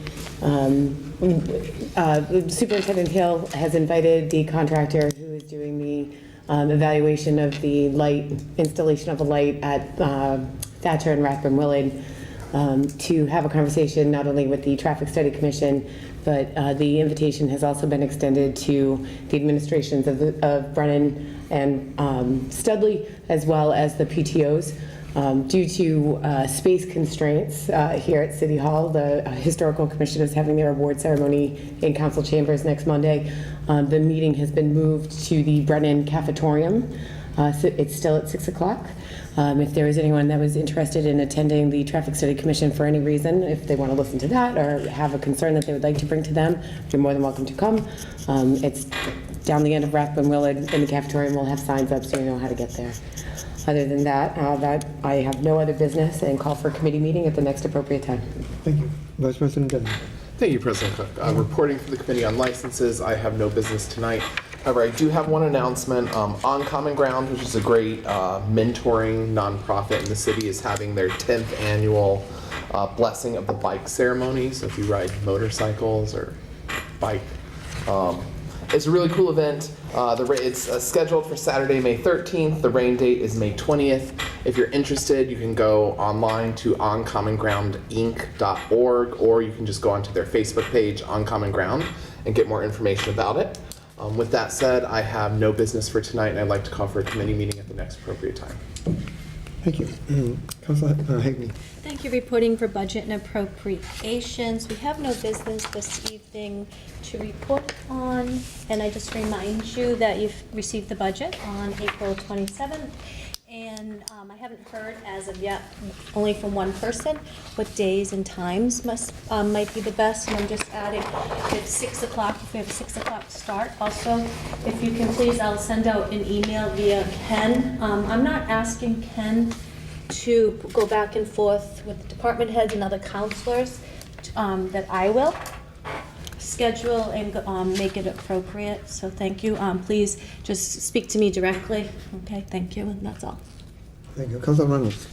Superintendent Hill has invited the contractor who is doing the evaluation of the installation of a light at Thatcher and Rathburn Willard, to have a conversation not only with the Traffic Study Commission, but the invitation has also been extended to the administrations of Brennan and Studley, as well as the PTOs. Due to space constraints here at City Hall, the Historical Commission is having their award ceremony in council chambers next Monday. The meeting has been moved to the Brennan Cafetorium. So it's still at 6 o'clock. If there is anyone that was interested in attending the Traffic Study Commission for any reason, if they want to listen to that or have a concern that they would like to bring to them, you're more than welcome to come. It's down the end of Rathbun Willard in the cafeteria, and we'll have signs up so you know how to get there. Other than that, I have no other business and call for a committee meeting at the next appropriate time. Thank you. Vice President Denny. Thank you, President Cook. Reporting for the Committee on Licenses, I have no business tonight. However, I do have one announcement. On Common Ground, which is a great mentoring nonprofit in the city, is having their 10th annual Blessing of the Bike ceremony. So if you ride motorcycles or bike, it's a really cool event. It's scheduled for Saturday, May 13th. The rain date is May 20th. If you're interested, you can go online to oncommongroundinc.org, or you can just go onto their Facebook page, On Common Ground, and get more information about it. With that said, I have no business for tonight, and I'd like to call for a committee meeting at the next appropriate time. Thank you. Councilor Hagney. Thank you. Reporting for budget and appropriations. We have no business this evening to report on, and I just remind you that you've received the budget on April 27th, and I haven't heard as of yet, only from one person, what days and times might be the best, and I'm just adding if 6 o'clock, if we have a 6 o'clock start. Also, if you can please, I'll send out an email via Ken. I'm not asking Ken to go back and forth with the department heads and other counselors, that I will schedule and make it appropriate. So thank you. Please just speak to me directly. Okay, thank you, and that's all. Thank you. Councilor Reynolds.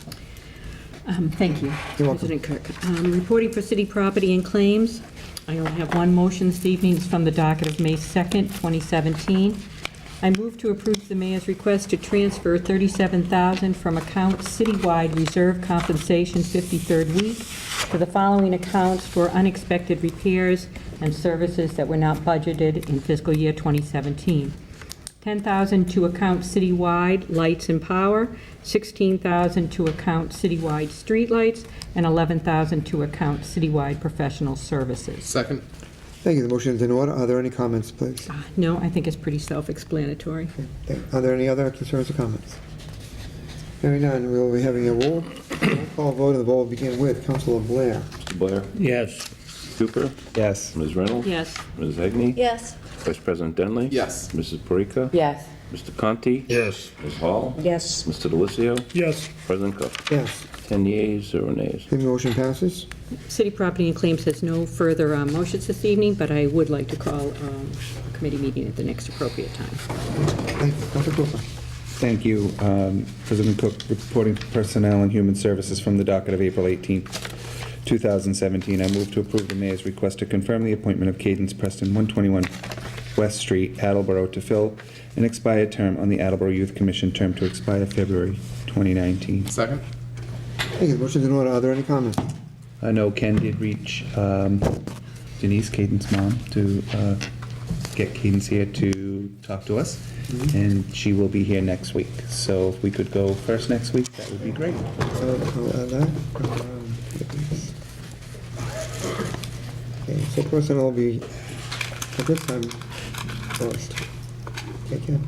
Thank you, You're welcome. President Cook. Reporting for city property and claims. I only have one motion this evening. It's from the docket of May 2nd, 2017. I move to approve the mayor's request to transfer $37,000 from account citywide reserve compensation 53rd week to the following accounts for unexpected repairs and services that were not budgeted in fiscal year 2017. $10,000 to account citywide lights and power, $16,000 to account citywide streetlights, and $11,000 to account citywide professional services. Second. Thank you. The motion is in order. Are there any comments, please? No, I think it's pretty self-explanatory. Are there any other concerns or comments? Hearing none, we will be having a roll call vote, and the vote will begin with Councilor Blair. Mr. Blair? Yes. Cooper? Yes. Ms. Reynolds? Yes. Ms. Hagney? Yes. Vice President Denley? Yes. Mrs. Parika? Yes. Mr. Conti? Yes. Ms. Hall? Yes. Mr. Delizio? Yes. President Cook? Yes. 10 yeas, 0 nays. The motion passes. City Property and Claims has no further motions this evening, but I would like to call a committee meeting at the next appropriate time. Thank you. Councilor Cooper. Thank you, President Cook, reporting to Personnel and Human Services from the docket of April 18th, 2017. I move to approve the mayor's request to confirm the appointment of Cadence Preston, 121 West Street, Attleboro, to fill an expired term on the Attleboro Youth Commission, term to expire February 2019. Second. Thank you. The motion is in order. Are there any comments? I know Ken did reach Denise, Cadence's mom, to get Cadence here to talk to us, and she will be here next week. So if we could go first next week, that would be great. I'll add that. Okay, so personnel will be, at this time, first. Okay, Ken.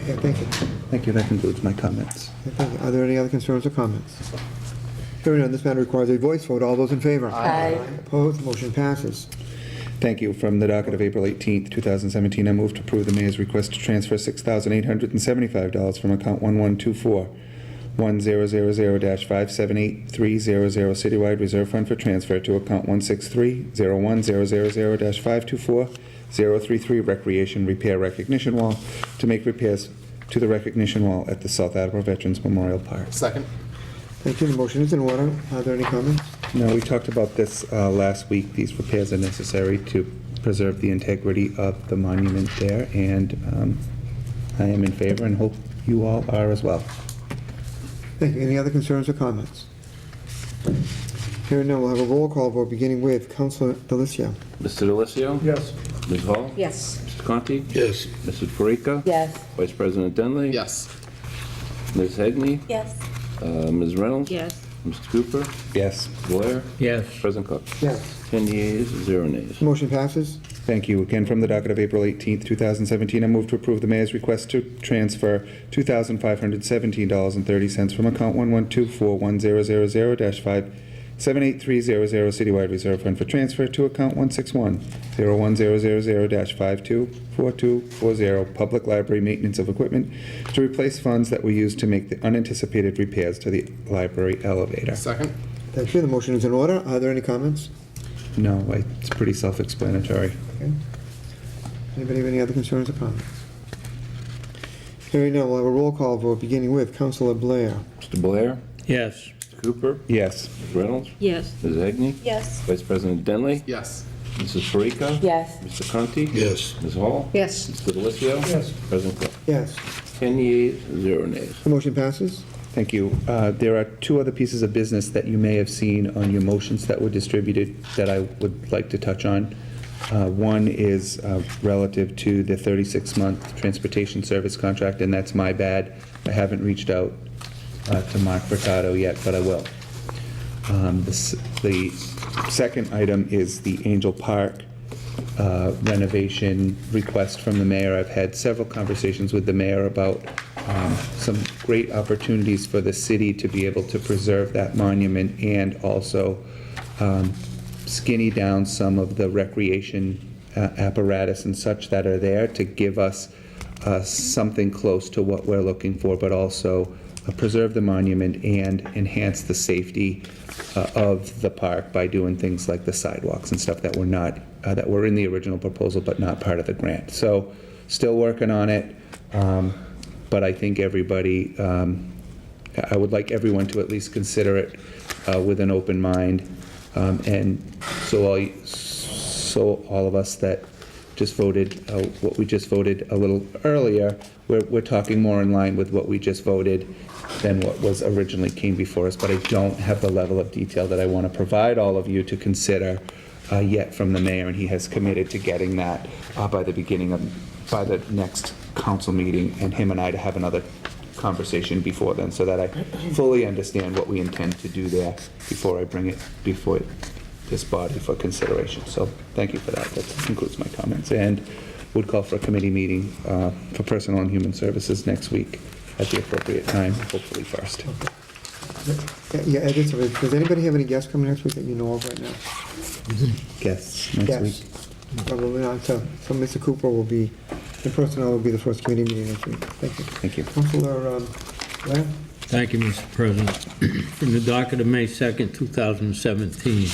Yeah, thank you. Thank you, that concludes my comments. Okay, thank you. Are there any other concerns or comments? Hearing none, this matter requires a voice vote. All those in favor? Aye. Opposed? Motion passes. Thank you. From the docket of April 18th, 2017, I move to approve the mayor's request to transfer $6,875 from account 1124-1000-578300 citywide reserve fund for transfer to account 163-01000-524033 recreation repair recognition wall to make repairs to the recognition wall at the South Attleboro Veterans Memorial Park. Second. Thank you. The motion is in order. Are there any comments? No, we talked about this last week. These repairs are necessary to preserve the integrity of the monument there, and I am in favor and hope you all are as well. Thank you. Any other concerns or comments? Hearing none, we'll have a roll call vote, beginning with Councilor Delicio. Mr. Delesio? Yes. Ms. Hall? Yes. Mr. Conti? Yes. Mrs. Parika? Yes. Vice President Denley? Yes. Ms. Hegney? Yes. Ms. Reynolds? Yes. Mr. Cooper? Yes. Blair? Yes. President Cook? Yes. 10 yeas, 0 nays. Motion passes. Thank you. Again, from the docket of April 18th, 2017, I move to approve the mayor's request to transfer $2,517.30 from account 1124100-578300 citywide reserve fund for transfer to account 161-01000-524240 public library maintenance of equipment to replace funds that were used to make the unanticipated repairs to the library elevator. Second. Thank you. The motion is in order. Are there any comments? No, it's pretty self-explanatory. Okay. Anybody have any other concerns or comments? Hearing none, we'll have a roll call vote, beginning with Councilor Blair. Mr. Blair? Yes. Mr. Cooper? Yes. Ms. Reynolds? Yes. Ms. Hegney? Yes. Vice President Denley? Yes. Mrs. Parika? Yes. Mr. Conti? Yes. Ms. Hall? Yes. Mr. Delesio? Yes. President Cook? Yes. 10 yeas, 0 nays. The motion passes. Thank you. There are two other pieces of business that you may have seen on your motions that were distributed that I would like to touch on. One is relative to the 36-month transportation service contract, and that's my bad. I haven't reached out to Mark Furtado yet, but I will. The second item is the Angel Park renovation request from the mayor. I've had several conversations with the mayor about some great opportunities for the city to be able to preserve that monument and also skinny down some of the recreation apparatus and such that are there to give us something close to what we're looking for, but also preserve the monument and enhance the safety of the park by doing things like the sidewalks and stuff that were not that were in the original proposal but not part of the grant. So still working on it, but I think everybody, I would like everyone to at least consider it with an open mind, and so all of us that just voted what we just voted a little earlier, we're talking more in line with what we just voted than what was originally came before us, but I don't have the level of detail that I want to provide all of you to consider yet from the mayor, and he has committed to getting that by the next council meeting, and him and I to have another conversation before then, so that I fully understand what we intend to do there before I bring it before this body for consideration. So thank you for that. That concludes my comments, and would call for a committee meeting for Personnel and Human Services next week at the appropriate time, hopefully first. Yeah, edits of it. Does anybody have any guests coming next week that you know of right now? Guests next Yes. week. Probably not. So Mr. Cooper will be, and personnel will be the first committee meeting next week. Thank you. Thank you. Councilor Blair? Thank you, Mr. President. From the docket of May 2nd, 2017,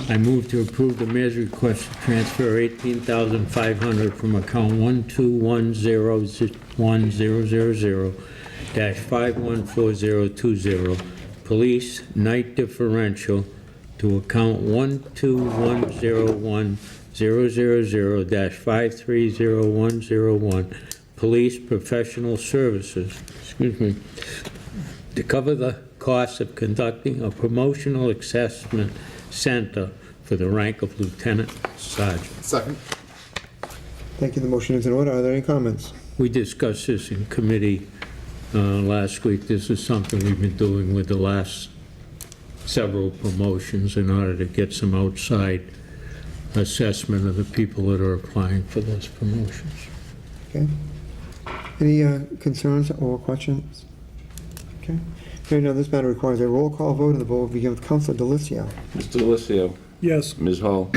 I move to approve the mayor's request to transfer $18,500 from account 1210100-514020, police night differential, to account 1210000-530101, police professional services, to cover the cost of conducting a promotional assessment center for the rank of lieutenant sergeant. Second. Thank you. The motion is in order. Are there any comments? We discussed this in committee last week. This is something we've been doing with the last several promotions in order to get some outside assessment of the people that are applying for those promotions. Okay. Any concerns or questions? Okay. Hearing none, this matter requires a roll call vote, and the vote will begin with Councilor Delicio. Mr. Delesio? Yes. Ms. Hall?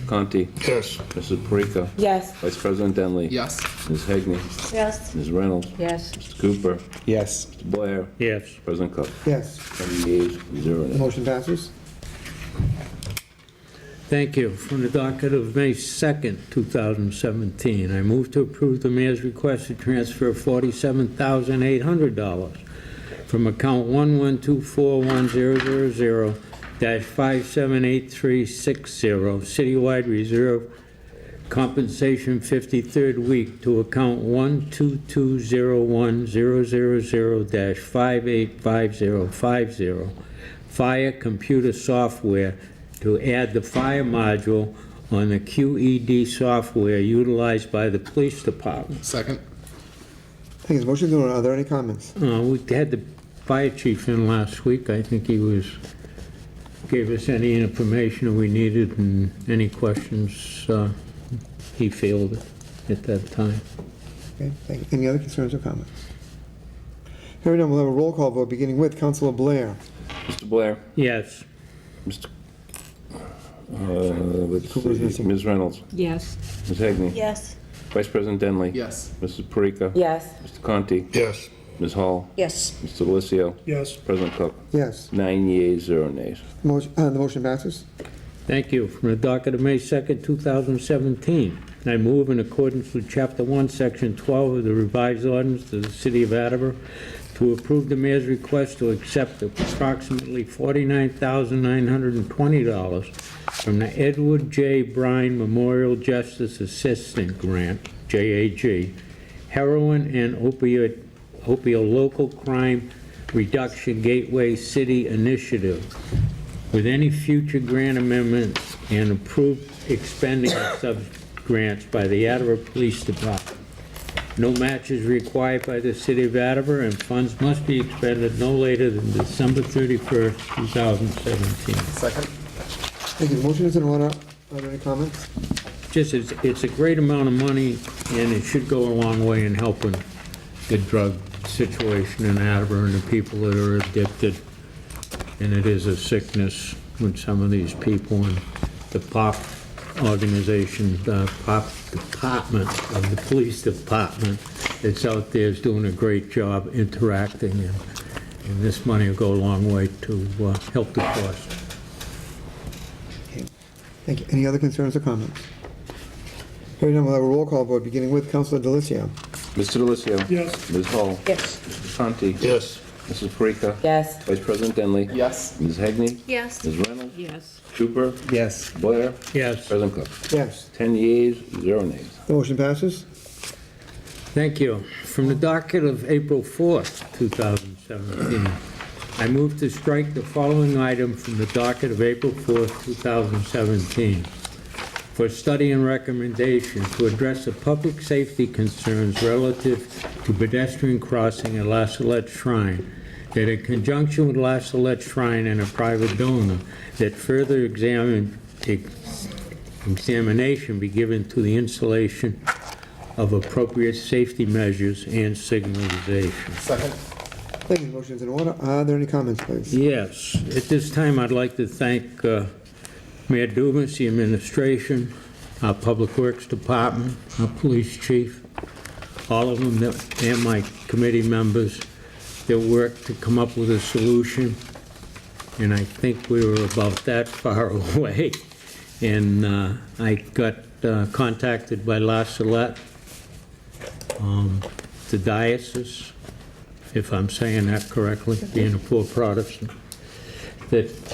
Mr. Conti. Yes. Mrs. Parika. Yes. Vice President Denley. Yes. Ms. Hegney. Yes. Ms. Reynolds. Yes. Mr. Cooper. Yes. Mr. Blair. Yes. President Cook. Yes. 10 yeas, 0 nays. Motion passes. Thank you. From the docket of May 2nd, 2017, I move to approve the mayor's request to transfer $47,800 from account 1124100-578360, citywide reserve compensation 53rd week, to account 1220100-585050, fire computer software, to add the fire module on the QED software utilized by the police department. Second. Thank you. Motion in order. Are there any comments? We had the fire chief in last week. I think he gave us any information we needed, and any questions he fielded at that time. Okay, thank you. Any other concerns or comments? Hearing none, we'll have a roll call vote, beginning with Councilor Blair. Mr. Blair. Yes. Mr. Let's Cooper's see. missing. Ms. Reynolds. Yes. Ms. Hegney. Yes. Vice President Denley. Yes. Mrs. Parika. Yes. Mr. Conti. Yes. Ms. Hall. Yes. Mr. Delissio. Yes. President Cook. Yes. 9 yeas, 0 nays. The motion passes. Thank you. From the docket of May 2nd, 2017, I move in accordance with Chapter 1, Section 12 of the revised ordinance of the City of Attleboro to approve the mayor's request to accept approximately $49,920 from the Edward J. Bryan Memorial Justice Assistant Grant, JAG, Heroin and Opioid Local Crime Reduction Gateway City Initiative, with any future grant amendments and approved expending of such grants by the Attleboro Police Department. No match is required by the City of Attleboro, and funds must be expended no later than December 31st, 2017. Second. Thank you. The motion is in order. Are there any comments? Just, it's a great amount of money, and it should go a long way in helping the drug situation in Attleboro and the people that are addicted. And it is a sickness with some of these people, and the POP organization, the POP department of the police department that's out there is doing a great job interacting, and this money will go a long way to help the cause. Okay. Thank you. Any other concerns or comments? Hearing none, we'll have a roll call vote, beginning with Councilor Delissio. Mr. Delissio. Yes. Ms. Hall. Yes. Mr. Conti. Yes. Mrs. Parika. Yes. Vice President Denley. Yes. Ms. Hegney. Yes. Ms. Reynolds. Yes. Cooper. Yes. Blair. Yes. President Cook. Yes. 10 yeas, 0 nays. The motion passes. Thank you. From the docket of April 4th, 2017, I move to strike the following item from the docket of April 4th, 2017, for study and recommendation to address the public safety concerns relative to pedestrian crossing at La Salette Shrine, that in conjunction with La Salette Shrine and a private donor, that further examination be given to the installation of appropriate safety measures and signalization. Second. Thank you. The motion is in order. Are there any comments, please? Yes, at this time, I'd like to thank Mayor Dumas, the administration, our Public Works Department, our police chief, all of them, and my committee members that worked to come up with a solution. And I think we were about that far away. And I got contacted by La Salette, the diocese, if I'm saying that correctly, being a poor Protestant, that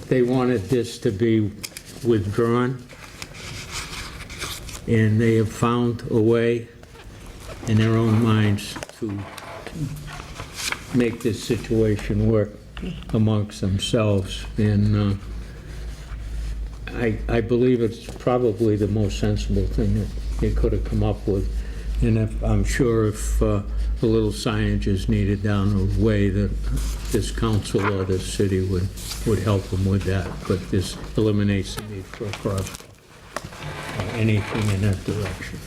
they wanted this to be withdrawn, and they have found a way in their own minds to make this situation work amongst themselves. And I believe it's probably the most sensible thing that they could have come up with. And I'm sure if a little signage is needed down the way, that this council or this city would help them with that. But this eliminates the need for a crosswalk or anything in that direction.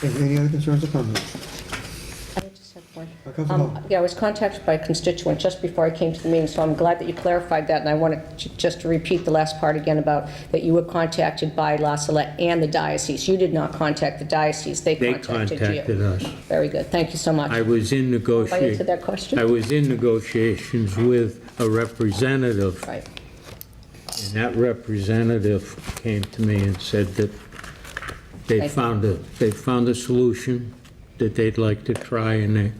Any other concerns or comments? I just Councilor Hall. Yeah, I was contacted by a constituent just before I came to the meeting, so I'm glad that you clarified that, and I wanted just to repeat the last part again about that you were contacted by La Salette and the diocese. You did not contact the diocese, they They contacted you. contacted us. Very good, thank you so much. I was in Have I answered that negotiations. question? I was in negotiations with a representative, Right. and that representative came to me and said that they found a solution that they'd like to try, and it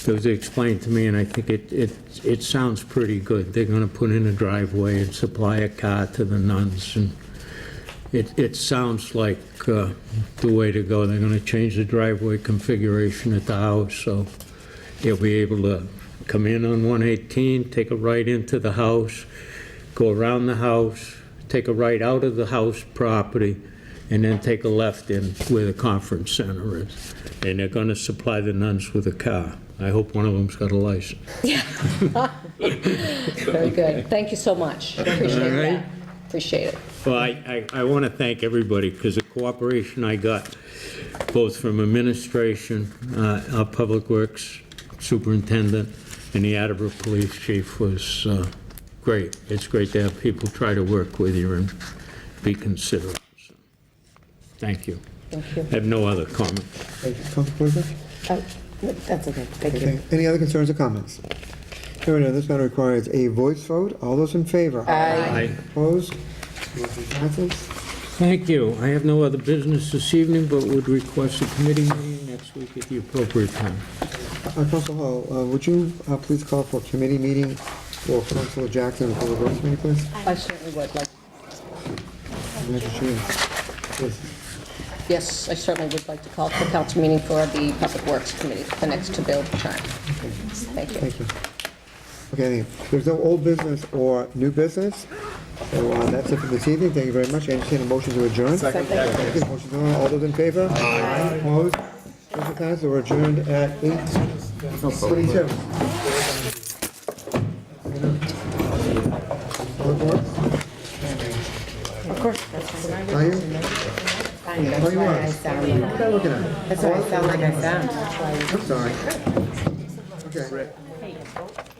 was explained to me, and I think it sounds pretty good. They're gonna put in a driveway and supply a car to the nuns, and it sounds like the way to go. They're gonna change the driveway configuration at the house, so they'll be able to come in on 118, take a right into the house, go around the house, take a right out of the house property, and then take a left in where the conference center is. And they're gonna supply the nuns with a car. I hope one of them's got a license. Very good, thank you so much, appreciate All right. that, appreciate it. Well, I want to thank everybody, because the cooperation I got, both from administration, our Public Works Superintendent, and the Attleboro Police Chief, was great. It's great to have people try to work with you and be considerate. So, thank you. Thank you. I have no other comment. Thank you. Councilor Plaza? That's okay, thank you. Okay. Any other concerns or comments? Hearing none, this matter requires a voice vote. All those in favor? Aye. Opposed? Motion passes. Thank you. I have no other business this evening, but would request a committee meeting next week at the appropriate time. Councilor Hall, would you please call for a committee meeting for Councilor Jackson and Public Works Committee, please? I certainly would like, Mr. Sheehan. Please. yes, I certainly would like to call for council meeting for the Public Works Committee, the next available time. Thank you. Thank you. Okay, there's no old business or new business, so that's it for this evening. Thank you very much. I entertain a motion to adjourn. Second. Thank you. Motion on. All those in favor? Aye. Opposed? Motion passes. We're adjourned at 8:22. Public Works? Of course, that's fine. Are you? Fine, that's Oh, you why are? I sound What like, are you looking at? that's why I sound like I sound. I'm sorry. Okay.